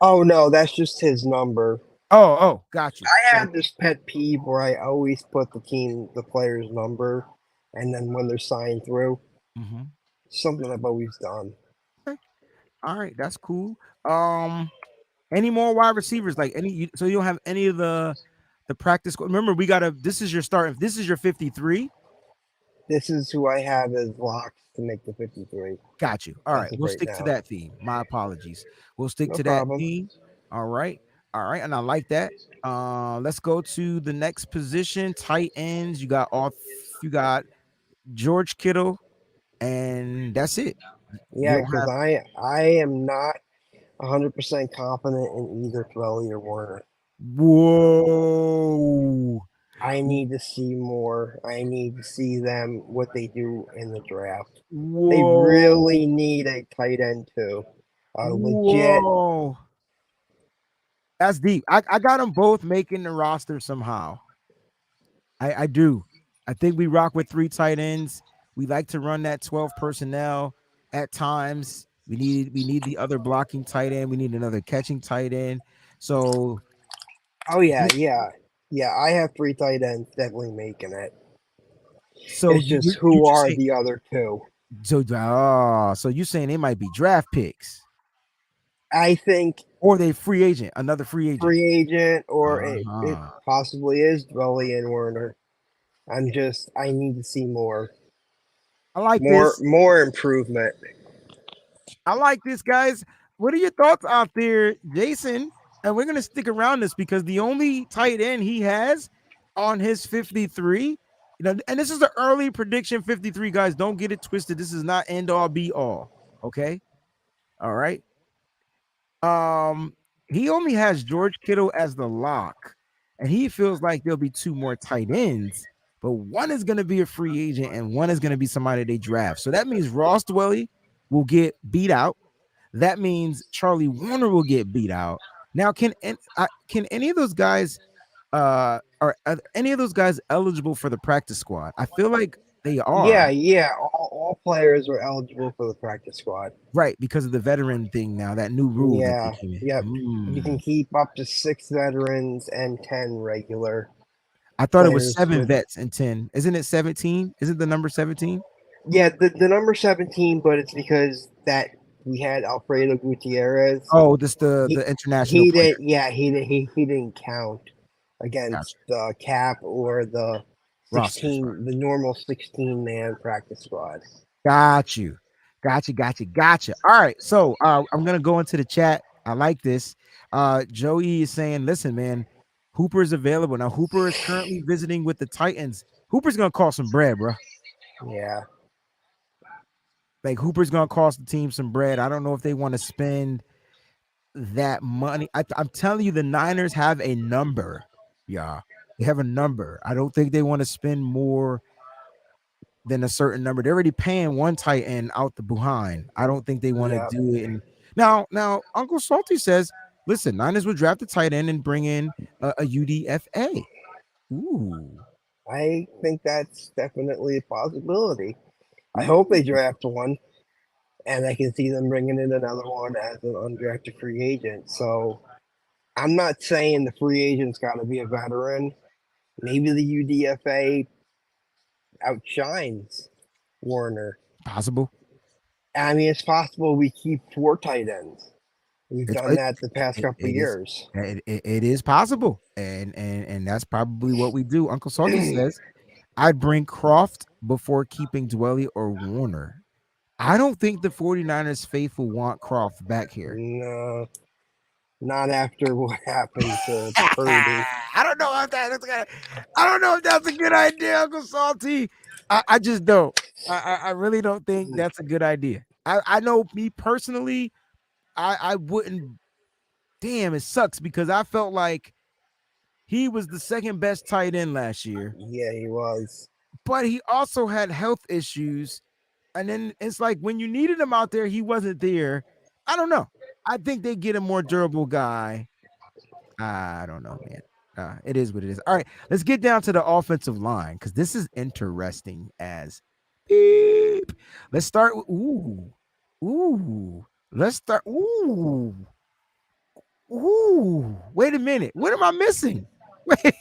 Oh no, that's just his number. Oh, got you. I have this pet peeve where I always put the player's number, and then when they're signed through, something I've always done. Okay. All right, that's cool. Any more wide receivers? Like so you don't have any of the practice. Remember, this is your start. If this is your 53. This is who I have as locks to make the 53. Got you. All right, we'll stick to that theme. My apologies. We'll stick to that theme. All right, and I like that. Let's go to the next position. Tight ends. You got George Kittle, and that's it. Yeah, because I am not 100% confident in either Twelly or Warner. Whoa. I need to see more. I need to see them, what they do in the draft. Whoa. They really need a tight end too. Legit. Whoa. That's deep. I got them both making the roster somehow. I do. I think we rock with 3 tight ends. We like to run that 12 personnel at times. We need the other blocking tight end. We need another catching tight end. So oh yeah. I have 3 tight ends definitely making it. So it's just who are the other 2? So you're saying they might be draft picks? I think or they free agent, another free agent. free agent, or it Uh-huh. possibly is Dwelly and Werner. I need to see I like this. more improvement. I like this, guys. What are your thoughts out there, Jason? And we're gonna stick around this because the only tight end he has on his 53, and this is the early prediction 53, guys. Don't get it twisted. This is not end all be all. Okay. All right. Um, he only has George Kittle as the lock, and he feels like there'll be two more tight ends, but one is gonna be a free agent and one is gonna be somebody they draft. So that means Ross Dwelly will get beat out. That means Charlie Warner will get beat out. Now, can any of those guys are any of those guys eligible for the practice squad? I feel like they Yeah, are, yeah. All players are eligible for the practice squad. right, because of the veteran thing now, that new rule that they Yeah, came in. yep. You can keep up to 6 veterans and 10 regular I thought it was players 7 with. vets and 10. Isn't it 17? Isn't the number 17? Yeah, the number 17, but it's because that we had Alfredo Gutierrez. Oh, this the He the international he player. didn't. Yeah, he didn't count Gotcha. against the cap or the Roster spot. 16, the normal 16-man practice squad. Got you. Gotcha. All right. So I'm gonna go into the chat. I like this. Joey is saying, listen, man, Hooper is available. Now, Hooper is currently visiting with the Titans. Hooper's gonna cost some bread, bro. Yeah, Like Hooper's gonna cost the team some bread. I don't know if they want to spend that money. I'm telling you, the Niners have a number. Yeah. They have a number. I don't think they want to spend more than a certain number. They're already paying one tight end out the behind. I don't think they want to yeah. do it. And now Uncle Salty says, listen, Niners would draft a tight end and bring in a UDFA. Ooh, I think that's definitely a possibility. I hope they draft one, and I can see them bringing in another one as an undrafted free agent. So I'm not saying the free agent's got to be a veteran. Maybe the UDFA outshines Warner. possible. I mean, it's possible we keep 4 tight ends. We've It's done that the past couple of it is years. it is possible, and that's probably what we do. Uncle Salty says I'd bring Croft before keeping Dwelly or Warner. I don't think the 49ers faithful want Croft back here. No, not after what happened to Purdy. I don't know if I don't know if that's a good idea, Uncle Salty. I just don't. I really don't think that's a good idea. I know me personally, I wouldn't. Damn, it sucks because I felt like he was the second best tight end last year, Yeah, he was. but he also had health issues. And then it's like when you needed him out there, he wasn't there. I don't know. I think they get a more durable guy. I don't know, man. It is what it is. All right, let's get down to the offensive line because this is interesting as beep. Let's start with ooh. Let's start. Ooh. Wait a minute. What am I missing? Wait.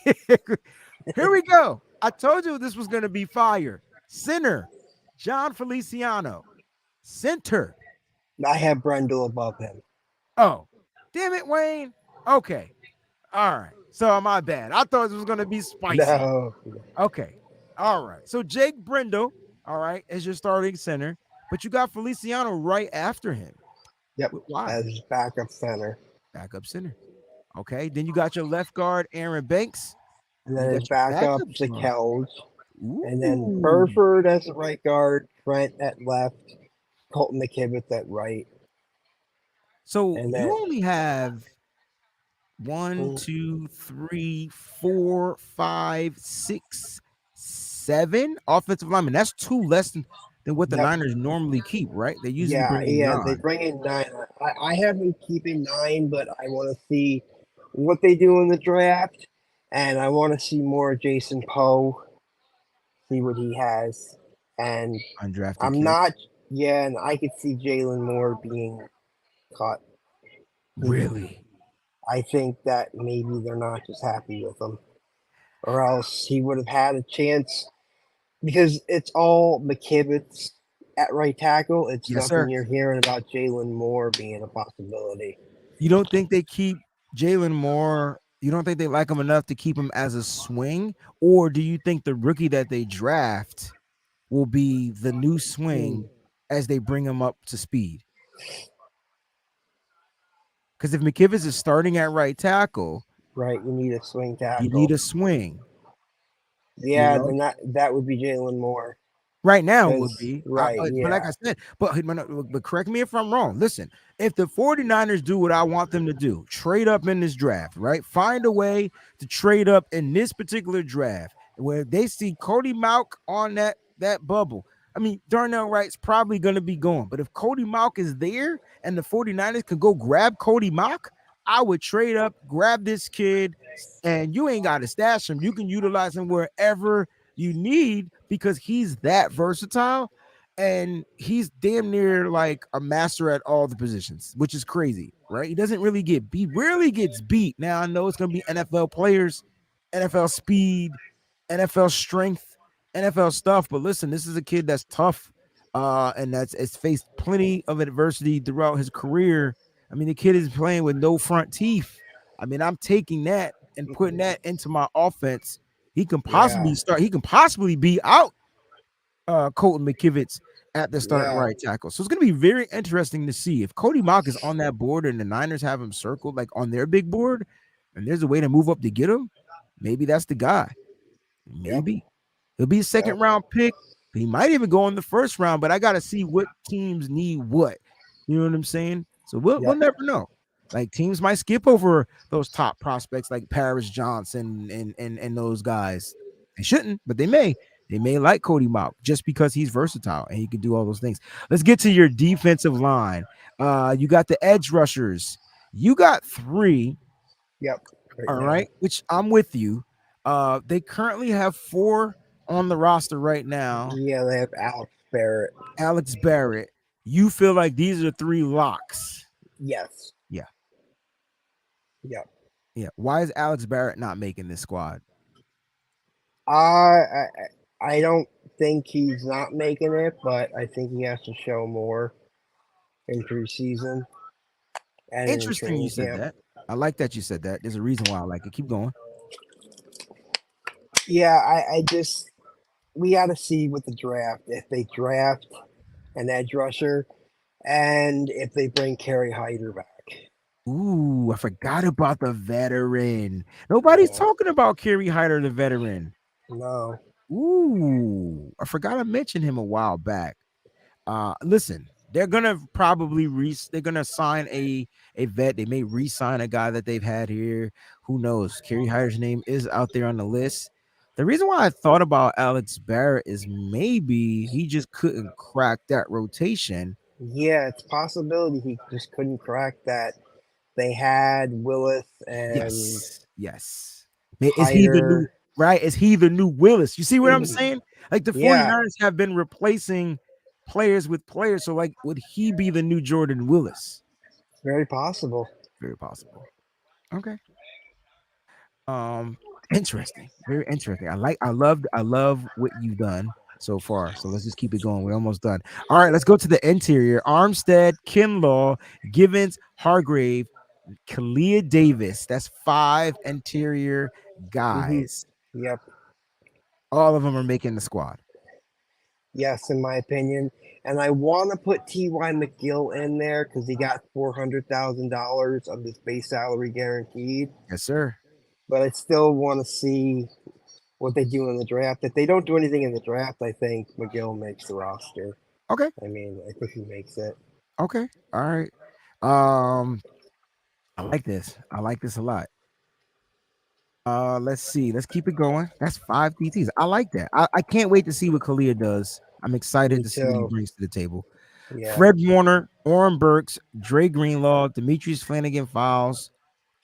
Here we go. I told you this was gonna be fire. Center, John Feliciano. Center. I have Brendel above him. Oh, damn it, Wayne. Okay. All right. So my bad. I thought it was gonna be spicy. No. Okay. All right. So Jake Brendel, all right, as your starting center, but you got Feliciano right after him. Yep. Why? As backup center. Backup center. Okay. Then you got your left guard, Aaron Banks. And then his backup, Kells. Ooh. And then Burford as the right guard, Trent at left, Colton McKivitz at right. So And then, you only have 1, 2, 3, 4, 5, 6, 7 offensive linemen. That's 2 less than what the Niners normally keep, right? They usually bring in 9. They bring in 9. I have them keeping 9, but I want to see what they do in the draft, and I want to see more Jason Poe, see what he has, and undrafted. I'm not. Yeah, and I could see Jalen Moore being cut. Really? I think that maybe they're not just happy with him, or else he would have had a chance because it's all McKivitz at right tackle, it's Yes, nothing sir. you're hearing about Jalen Moore being a possibility. You don't think they keep Jalen Moore? You don't think they like him enough to keep him as a swing, or do you think the rookie that they draft will be the new Hmm. swing as they bring him up to speed? Because if McKivitz is starting at right tackle, Right, you need a swing you need tackle. a swing. You Yeah, know, then that would be Jalen Moore. right now would Because be. right, But like yeah, I said, but correct me if I'm wrong. Listen, if the 49ers do what I want them to do, trade up in this draft, right? Find a way to trade up in this particular draft where they see Cody Malk on that bubble. I mean, Darnell Wright's probably going to be gone. But if Cody Malk is there and the 49ers can go grab Cody Malk, I would trade up, grab this kid, and you ain't got to stash him. You can utilize him wherever you need because he's that versatile and he's damn near like a master at all the positions, which is crazy, right? He doesn't really get beat, rarely gets beat. Now I know it's going to be NFL players, NFL speed, NFL strength, NFL stuff, but listen, this is a kid that's tough and that's it's faced plenty of adversity throughout his career. I mean, the kid is playing with no front teeth. I mean, I'm taking that and putting that into my offense. He can yeah, possibly start. He can possibly be out Colton McKivitz at the starting yeah, right tackle. So it's going to be very interesting to see if Cody Mock is on that board and the Niners have him circled like on their big board, and there's a way to move up to get him. Maybe that's the guy. yep, Maybe he'll be a yep, second round pick. He might even go in the first round, but I got to see what teams need what. You know what I'm saying? So we'll yep, never know. Like teams might skip over those top prospects like Paris Johnson and those guys. They shouldn't, but they may. They may like Cody Mauch just because he's versatile and he can do all those things. Let's get to your defensive line. You got the edge rushers. You got three. yep. Right All now, right, which I'm with you. They currently have four on the roster right now. yeah, they have Alex Barrett. Alex Barrett. You feel like these are three locks? Yes, Yeah, yep. yeah. Why is Alex Barrett not making this squad? I don't think he's not making it, but I think he has to show more in preseason and in Interesting, you training said camp. that. I like that you said that. There's a reason why I like it. Keep going. Yeah, I just we got to see with the draft if they draft an edge rusher and if they bring Kerry Hyder back. Ooh, I forgot about the veteran. Nobody's Yeah, talking about Kerry Hyder, the veteran. no, Ooh, I forgot I mentioned him a while back. Listen, they're gonna probably they're gonna sign a vet. They may re-sign a guy that they've had here. Who knows? Kerry Hyder's name is out there on the list. The reason why I thought about Alex Barrett is maybe he just couldn't crack that rotation. yeah, it's a possibility he just couldn't crack that. They had Willis and Yes, yes. Is he the new Hyder. right? Is he the new Willis? You see what I'm saying? Like the Yeah, 49ers have been replacing players with players. So, like, would he be the new Jordan Willis? very possible. Very possible. Okay. Um, interesting. Very interesting. I love what you've done so far. So let's just keep it going. We're almost done. All right, let's go to the interior. Armstead, Kinlaw, Givens, Hargrave, Kalia Davis. That's five interior Hmm. guys. Yep. All of them are making the squad. Yes, in my opinion. And I want to put T.Y. McGill in there because he got $400,000 of his base salary guaranteed. Yes, sir. But I still want to see what they do in the draft. If they don't do anything in the draft, I think McGill makes the roster. Okay. I mean, I think he makes it. Okay. All right. Um, I like this. I like this a lot. Let's see. Let's keep it going. That's five DTs. I like that. I can't wait to see what Kalia does. I'm excited Me to see what he too. brings to the table. Yeah. Fred Warner, Orrin Burks, Dre Greenlaw, Demetrius Flanagan Files.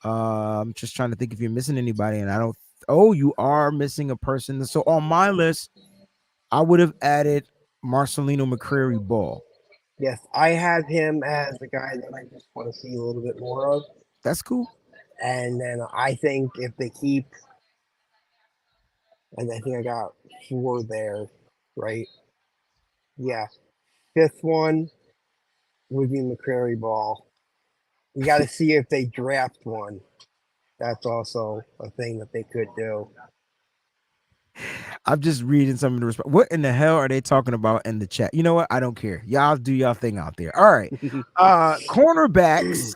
I'm just trying to think if you're missing anybody, and I don't. Oh, you are missing a person. So on my list, I would have added Marcelino McCrary Ball. Yes, I have him as the guy that I just want to see a little bit more of. That's cool. And then I think if they keep, and I think I got four there, right? Yeah. fifth one would be McCrary Ball. You got to see if they draft one. That's also a thing that they could do. I'm just reading some of the response. What in the hell are they talking about in the chat? You know what? I don't care. Y'all do y'all thing out there. All right. Cornerbacks,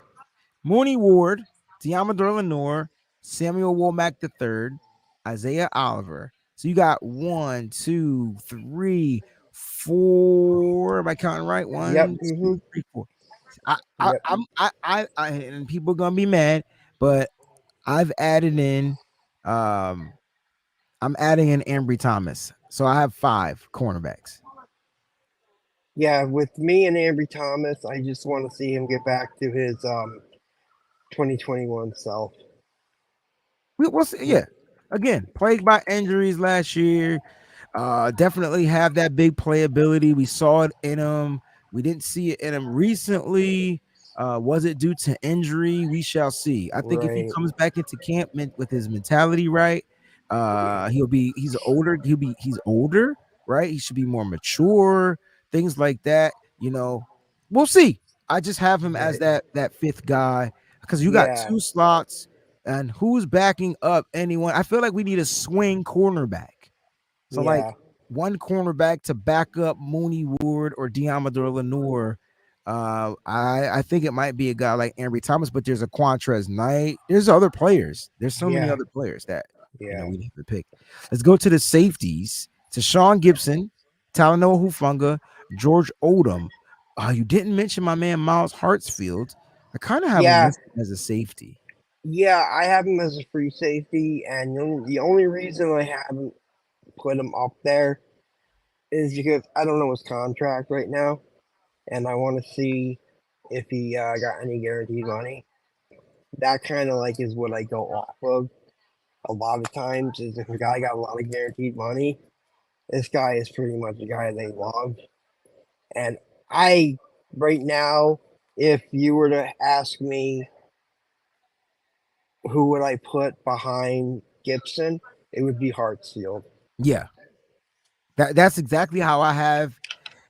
Mooney Ward, Deommodore Lenoir, Samuel Womack III, Isaiah Oliver. So you got 1, 2, 3, 4. Am I counting right? Yep. 1, 2, Hmm. 3, 4. I, I, Yep. I'm, and people are gonna be mad, but I've added in, I'm adding in Ambry Thomas, so I have 5 cornerbacks. Yeah. With me and Ambry Thomas, I just want to see him get back to his 2021 self. We'll see. Yeah, again, plagued by injuries last year. Definitely have that big playability. We saw it in him. We didn't see it in him recently. Was it due to injury? We shall see. I think if he Right. comes back into camp with his mentality right, he's older, right? He should be more mature, things like that. We'll see. I just have him as Right. that fifth guy because you got Yeah. 2 slots, and who's backing up anyone? I feel like we need a swing cornerback. So like Yeah. one cornerback to back up Mooney Ward or Deommodore Lenoir. I think it might be a guy like Ambry Thomas, but there's a Quantrez Knight. There's other players. There's so many Yeah. other players that Yeah. we need to pick. Let's go to the safeties. To Sean Gibson, Talanoa Hufanga, George Odom. You didn't mention my man Miles Hartsfield. I kind of have him Yeah. listed as a safety. Yeah. I have him as a free safety, and the only reason I haven't put him up there is because I don't know his contract right now, and I want to see if he got any guaranteed money. That kind of like is what I go off of a lot of times. Is if a guy got a lot of guaranteed money, this guy is pretty much the guy they love. And I right now, if you were to ask me who would I put behind Gibson, it would be Hartsfield. Yeah, that's exactly how I have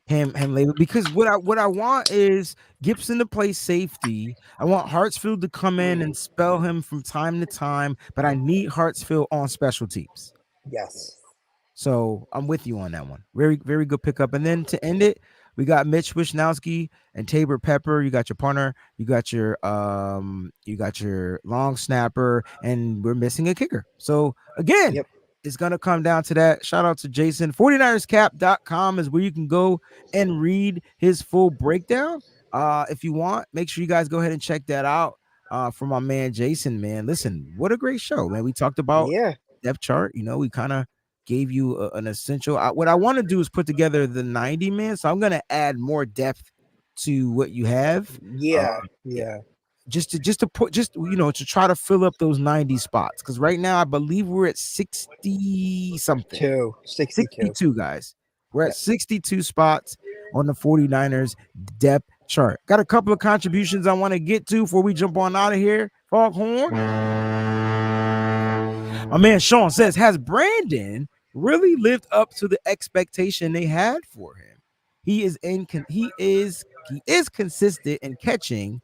him labeled, because what I want is Gibson to play safety. I want Hartsfield to come in and spell him from time to time, but I need Hartsfield on special teams. Yes. So I'm with you on that one. Very, very good pickup. And then to end it, we got Mitch Wisnowski and Tabor Pepper. You got your punter, you got your long snapper, and we're missing a kicker. So again, Yep. it's gonna come down to that. Shout out to Jason. 49erscap.com is where you can go and read his full breakdown. If you want, make sure you guys go ahead and check that out. From my man Jason, man. Listen, what a great show, man. We talked about Yeah. depth chart. We kind of gave you an essential. What I want to do is put together the 90 man. So I'm gonna add more depth to what you have. Yeah. Yeah. Just to put to try to fill up those 90 spots, because right now I believe we're at 60 something. 62. 62 guys. We're at Yep. 62 spots on the 49ers depth chart. Got a couple of contributions I want to get to before we jump on out of here. Foghorn. My man Sean says, has Brandon really lived up to the expectation they had for him? He is consistent in catching,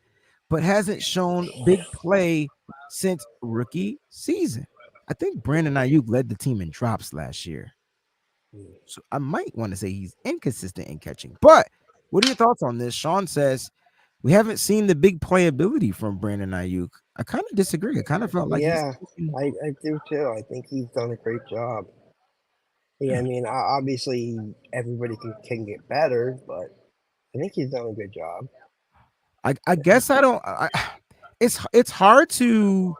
but hasn't shown big play since rookie season. I think Brandon Aiyuk led the team in drops last year. So I might want to say he's inconsistent in catching. But what are your thoughts on this? Sean says, we haven't seen the big playability from Brandon Aiyuk. I kind of disagree. I kind of felt like Yeah. I do too. I think he's done a great job. Yeah. I mean, obviously everybody can get better, but I think he's done a good job. I guess I don't. It's hard to.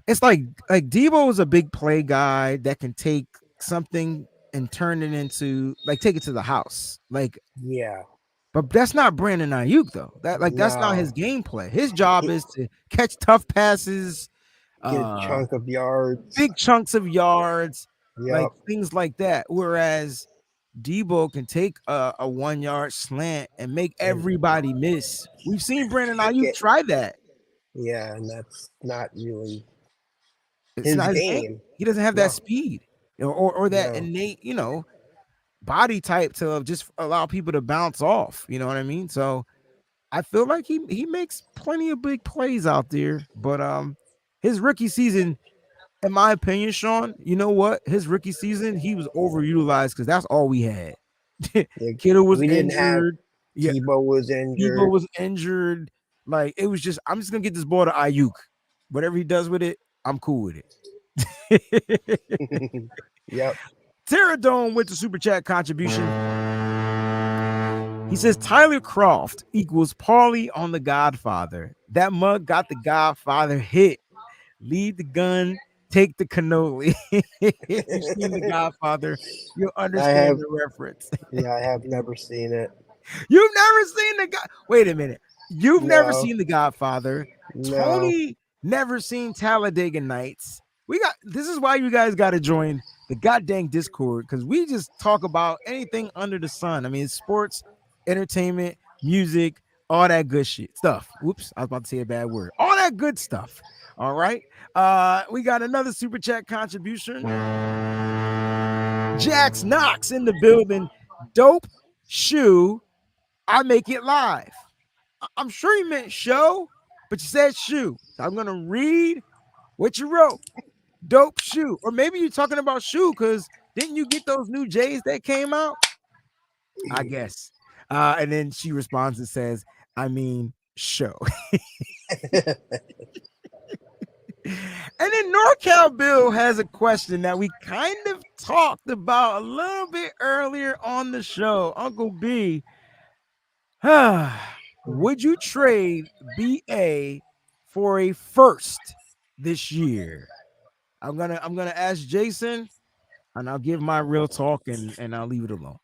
It's like Debo is a big play guy that can take something and turn it into, like, take it to the house. Like, Yeah. but that's not Brandon Ayuk though. That's not his No. gameplay. His job is to catch tough passes, Get a chunk of yards. big chunks of yards, like Yep. things like that. Whereas Debo can take a 1 yard slant and make everybody miss. We've seen Brandon Ayuk try that. Yeah, and that's not really It's his not his game. game. He doesn't have No. that speed, or that No. innate, body type to just allow people to bounce off. You know what I mean? So I feel like he makes plenty of big plays out there. But his rookie season, in my opinion, Sean, you know what? His rookie season, he was overutilized because that's all we had. Yeah, Kittle was we didn't have injured. Yeah, Tebow was Debo injured. was injured. Like it was just, I'm just gonna get this ball to Aiyuk. Whatever he does with it, I'm cool with it. Yep. Terradome with the super chat contribution. He says Tyler Croft equals Paulie on The Godfather. That mug got the Godfather hit. Lead the gun, take the cannoli. If you've seen The Godfather, you'll I understand have. the reference. Yeah, I have never seen it. You've never seen the God. Wait a minute. You've never No, seen The Godfather. no. Tony never seen Talladega Nights. We got this is why you guys got to join the goddamn Discord because we just talk about anything under the sun. I mean, it's sports, entertainment, music, all that good shit stuff. Whoops, I was about to say a bad word. All that good stuff. All right. We got another super chat contribution. Jax Knox in the building. Dope shoe. I make it live. I'm sure you meant show, but you said shoe. So I'm gonna read what you wrote. Dope shoe, or maybe you're talking about shoe because didn't you get those new J's that came out? I guess. And then she responds and says, "I mean, show." And then NorCal Bill has a question that we kind of talked about a little bit earlier on the show. Uncle B, would you trade BA for a first this year? I'm gonna ask Jason, and I'll give my real talk, and I'll leave it alone.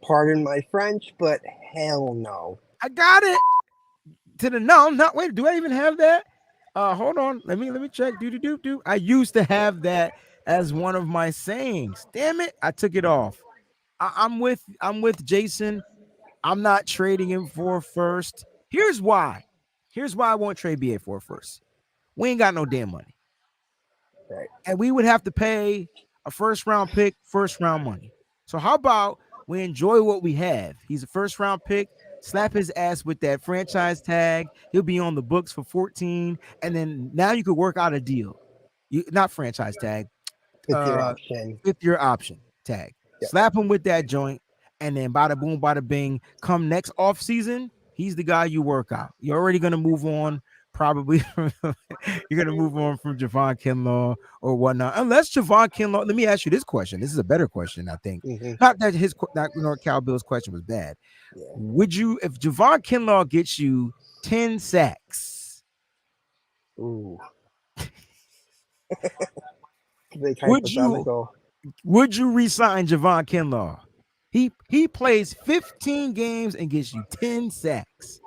Pardon my French, but hell no. I got it to the no. Not wait. Do I even have that? Hold on. Let me check. Do. I used to have that as one of my sayings. Damn it, I took it off. I'm with Jason. I'm not trading him for a first. Here's why. Here's why I won't trade BA for a first. We ain't got no damn money. Right. And we would have to pay a first round pick, first round money. So how about we enjoy what we have? He's a first round pick. Slap his ass with that franchise tag. He'll be on the books for 14. And then now you could work out a deal. Not franchise tag. With your option. With your option tag. Yep. Slap him with that joint. And then bada boom, bada bing. Come next off season, he's the guy you work out. You're already gonna move on. Probably you're gonna move on from Javon Kinlaw or whatnot, unless Javon Kinlaw. Let me ask you this question. This is a better question, I think. Not that Cal Bill's question was bad. Yeah. Would you, if Javon Kinlaw gets you 10 sacks? Ooh. Would you resign Javon Kinlaw? He plays 15 games and gets you 10 sacks.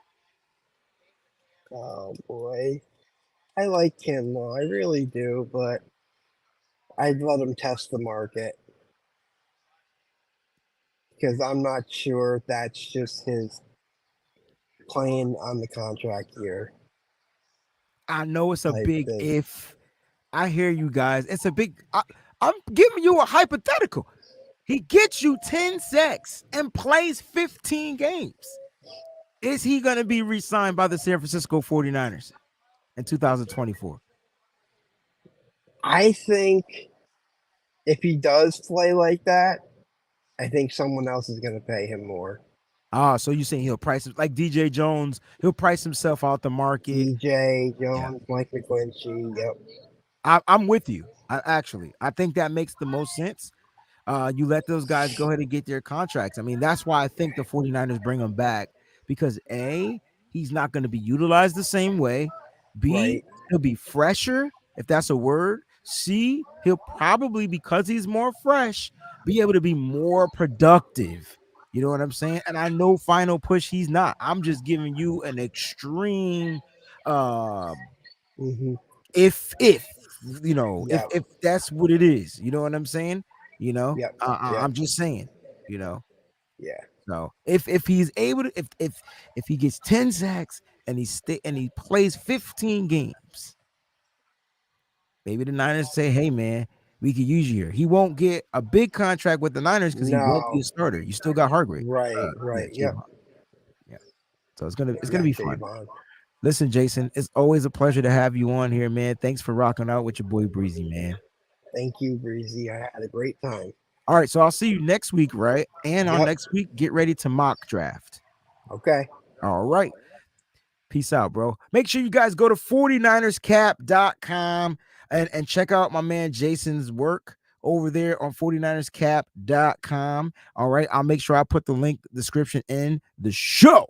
Oh boy, I like Kinlaw, I really do, but I'd let him test the market because I'm not sure that's just his playing on the contract year. I know it's a big if. I hear you guys. It's a big. I'm giving you a hypothetical. He gets you 10 sacks and plays 15 games. Is he going to be re-signed by the San Francisco 49ers in 2024? I think if he does play like that, I think someone else is going to pay him more. So you're saying he'll price it like DJ Jones? He'll price himself out the market. DJ Jones, yeah. Mike McGlinchey. Yep. I'm with you. I think that makes the most sense. You let those guys go ahead and get their contracts. I mean, that's why I think the 49ers bring him back. Because A, he's not going to be utilized the same way. B, right. He'll be fresher, if that's a word. C, he'll probably, because he's more fresh, be able to be more productive. You know what I'm saying? And I know final push, he's not. I'm just giving you an extreme if you know, if that's what it is. You know what I'm saying? You know, I'm just saying, you know. Yeah. So if he's able to, if he gets 10 sacks and he plays 15 games, maybe the Niners say, hey man, we could use you here. He won't get a big contract with the Niners because he won't be a No. starter. You still got Hargrave. Right. Yeah, Right. Yep. Javon. Yeah. So it's gonna Got be fun. Javon. Listen, Jason, it's always a pleasure to have you on here, man. Thanks for rocking out with your boy Breezy, man. Thank you, Breezy. I had a great time. All right, so I'll see you next week, right? And on Yep. next week, get ready to mock draft. Okay. All right. Peace out, bro. Make sure you guys go to 49erscap.com and check out my man Jason's work over there on 49erscap.com. All right. I'll make sure I put the link description in the show.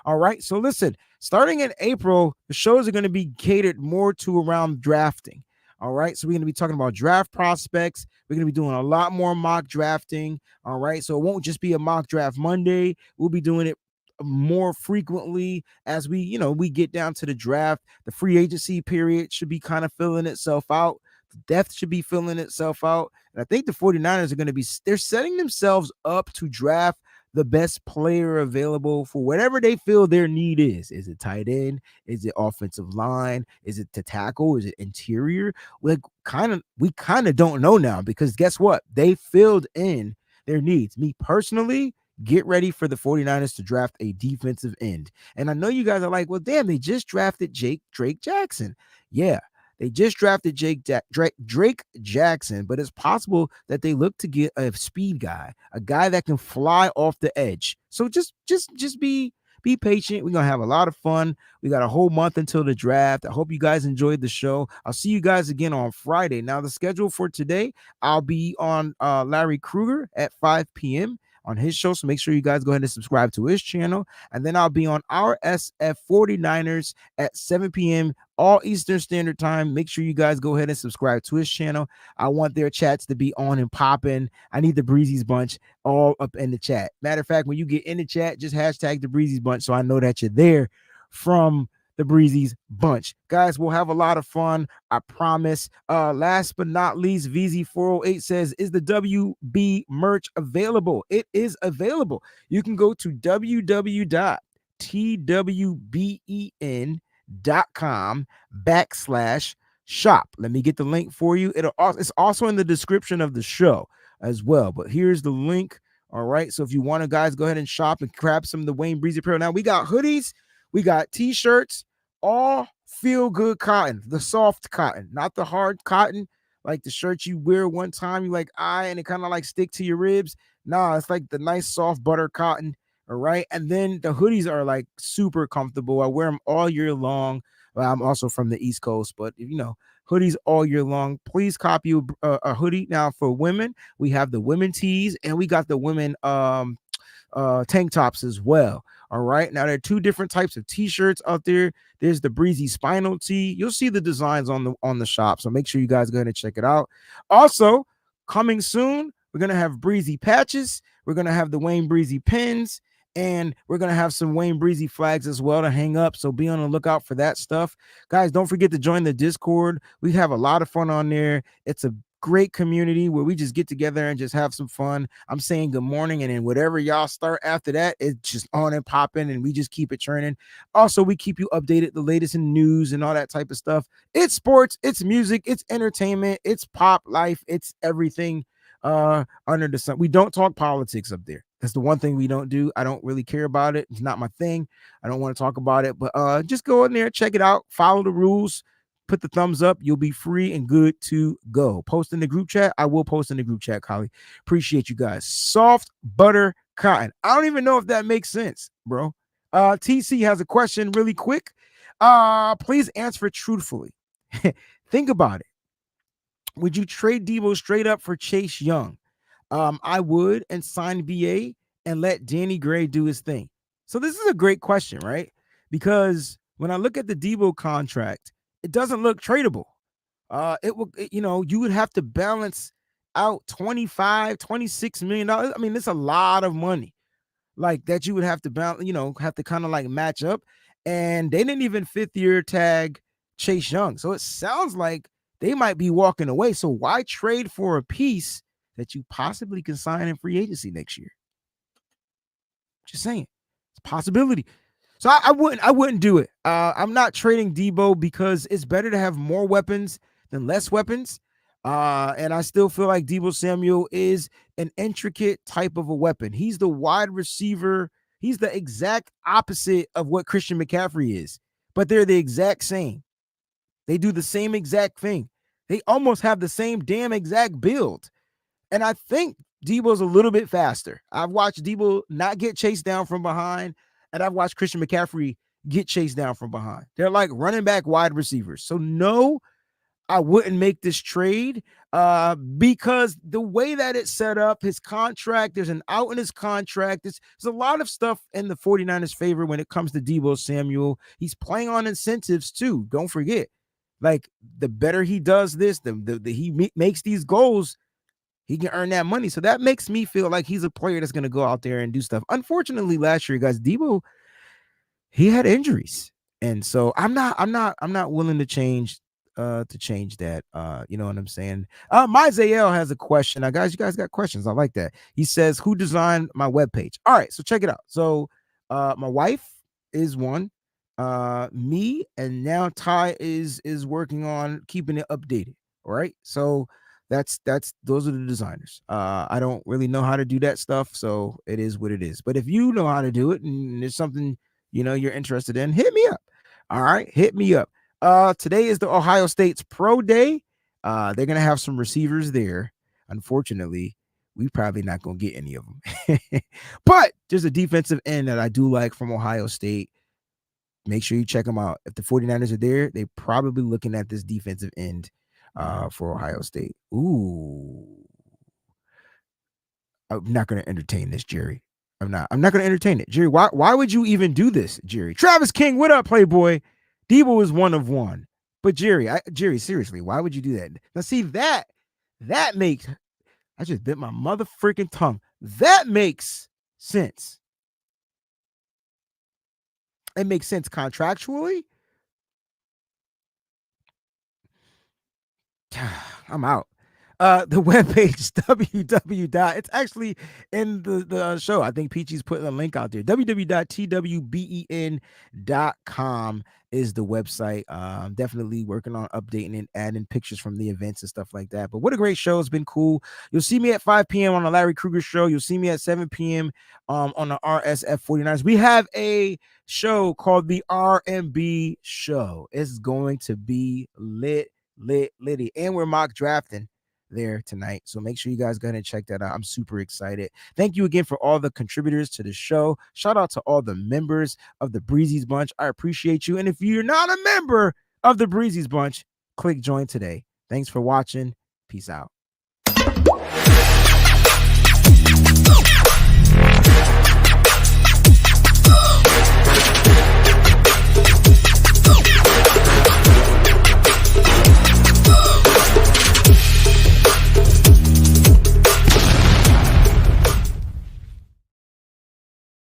All right. So listen, starting in April, the shows are going to be catered more to around drafting. All right. So we're going to be talking about draft prospects. We're going to be doing a lot more mock drafting. All right. So it won't just be a mock draft Monday. We'll be doing it more frequently as we get down to the draft. The free agency period should be kind of filling itself out. The depth should be filling itself out. And I think the 49ers are going to they're setting themselves up to draft the best player available for whatever they feel their need is. Is it tight end? Is it offensive line? Is it to tackle? Is it interior? We kind of don't know now because guess what? They filled in their needs. Me personally, get ready for the 49ers to draft a defensive end. And I know you guys are like, well, damn, they just drafted Drake Jackson. Yeah, they just drafted Drake Jackson, but it's possible that they look to get a speed guy, a guy that can fly off the edge. So just be patient. We're going to have a lot of fun. We got a whole month until the draft. I hope you guys enjoyed the show. I'll see you guys again on Friday. Now, the schedule for today, I'll be on Larry Kruger at 5 p.m. on his show. So make sure you guys go ahead and subscribe to his channel. And then I'll be on our SF 49ers at 7 p.m. all Eastern Standard Time. Make sure you guys go ahead and subscribe to his channel. I want their chats to be on and popping. I need the Breezy's Bunch all up in the chat. Matter of fact, when you get in the chat, just hashtag the Breezy's Bunch so I know that you're there from the Breezy's Bunch. Guys, we'll have a lot of fun. I promise. Last but not least, VZ408 says, is the WB merch available? It is available. You can go to www.twben.com/shop. Let me get the link for you. It's also in the description of the show as well. But here's the link. All right. So if you want to, guys, go ahead and shop and grab some of the Wayne Breezy Apparel. Now we got hoodies. We got t-shirts, all feel good cotton, the soft cotton, not the hard cotton, like the shirts you wear one time, you like, and it kind of like stick to your ribs. Nah, it's like the nice soft butter cotton. All right. And then the hoodies are like super comfortable. I wear them all year long. Well, I'm also from the East Coast, but hoodies all year long. Please copy a hoodie. Now for women, we have the women tees and we got the women tank tops as well. All right. Now there are two different types of t-shirts out there. There's the Breezy Spinal tee. You'll see the designs on the shop. So make sure you guys go ahead and check it out. Also, coming soon, we're gonna have Breezy patches. We're gonna have the Wayne Breezy pins. And we're going to have some Wayne Breezy flags as well to hang up. So be on the lookout for that stuff. Guys, don't forget to join the Discord. We have a lot of fun on there. It's a great community where we just get together and just have some fun. I'm saying good morning. And then whatever y'all start after that, it's just on and popping and we just keep it churning. Also, we keep you updated, the latest in news and all that type of stuff. It's sports, it's music, it's entertainment, it's pop life, it's everything under the sun. We don't talk politics up there. That's the one thing we don't do. I don't really care about it. It's not my thing. I don't want to talk about it, but just go in there, check it out, follow the rules, put the thumbs up. You'll be free and good to go. Post in the group chat. I will post in the group chat, Collie. Appreciate you guys. Soft butter cotton. I don't even know if that makes sense, bro. TC has a question really quick. Please answer it truthfully. Think about it. Would you trade Debo straight up for Chase Young? I would, and sign BA and let Danny Gray do his thing. So this is a great question, right? Because when I look at the Debo contract, it doesn't look tradable. You would have to balance out $26 million. I mean, it's a lot of money like that you would have to balance, have to kind of like match up. And they didn't even fifth year tag Chase Young. So it sounds like they might be walking away. So why trade for a piece that you possibly can sign in free agency next year? Just saying, it's a possibility. So I wouldn't do it. I'm not trading Debo because it's better to have more weapons and less weapons. And I still feel like Deebo Samuel is an intricate type of a weapon. He's the wide receiver. He's the exact opposite of what Christian McCaffrey is, but they're the exact same. They do the same exact thing. They almost have the same damn exact build. And I think Deebo's a little bit faster. I've watched Deebo not get chased down from behind, and I've watched Christian McCaffrey get chased down from behind. They're like running back wide receivers. So no, I wouldn't make this trade because the way that it's set up, his contract, there's an out in his contract. There's a lot of stuff in the 49ers' favor when it comes to Deebo Samuel. He's playing on incentives too. Don't forget, like the better he does this, the he makes these goals, he can earn that money. So that makes me feel like he's a player that's going to go out there and do stuff. Unfortunately, last year, guys, Deebo, he had injuries. And so I'm not willing to change that. You know what I'm saying? Myzael has a question. Now, guys, you guys got questions. I like that. He says, who designed my webpage? All right, so check it out. So my wife is one. Me and now Ty is working on keeping it updated. All right. So that's those are the designers. I don't really know how to do that stuff, so it is what it is. But if you know how to do it and there's something you're interested in, hit me up. All right, hit me up. Today is the Ohio State's Pro Day. They're gonna have some receivers there. Unfortunately, we probably not gonna get any of them. But there's a defensive end that I do like from Ohio State. Make sure you check them out. If the 49ers are there, they're probably looking at this defensive end for Ohio State. Ooh. I'm not going to entertain this, Jerry. I'm not going to entertain it. Jerry, why would you even do this, Jerry? Travis King, what up, Playboy? Deebo is one of one. But Jerry, seriously, why would you do that? Now, see, that makes, I just bit my mother freaking tongue. That makes sense. It makes sense contractually. I'm out. The webpage www. It's actually in the show. I think Peachy's putting a link out there. www.twben.com is the website. Definitely working on updating and adding pictures from the events and stuff like that. But what a great show. It's been cool. You'll see me at 5 p.m. on the Larry Krueger show. You'll see me at 7 p.m. On the RSF 49ers. We have a show called the R&B Show. It's going to be litty. And we're mock drafting there tonight, so make sure you guys go ahead and check that out. I'm super excited. Thank you again for all the contributors to the show. Shout out to all the members of the Breezy's Bunch. I appreciate you. And if you're not a member of the Breezy's Bunch, click join today. Thanks for watching. Peace out.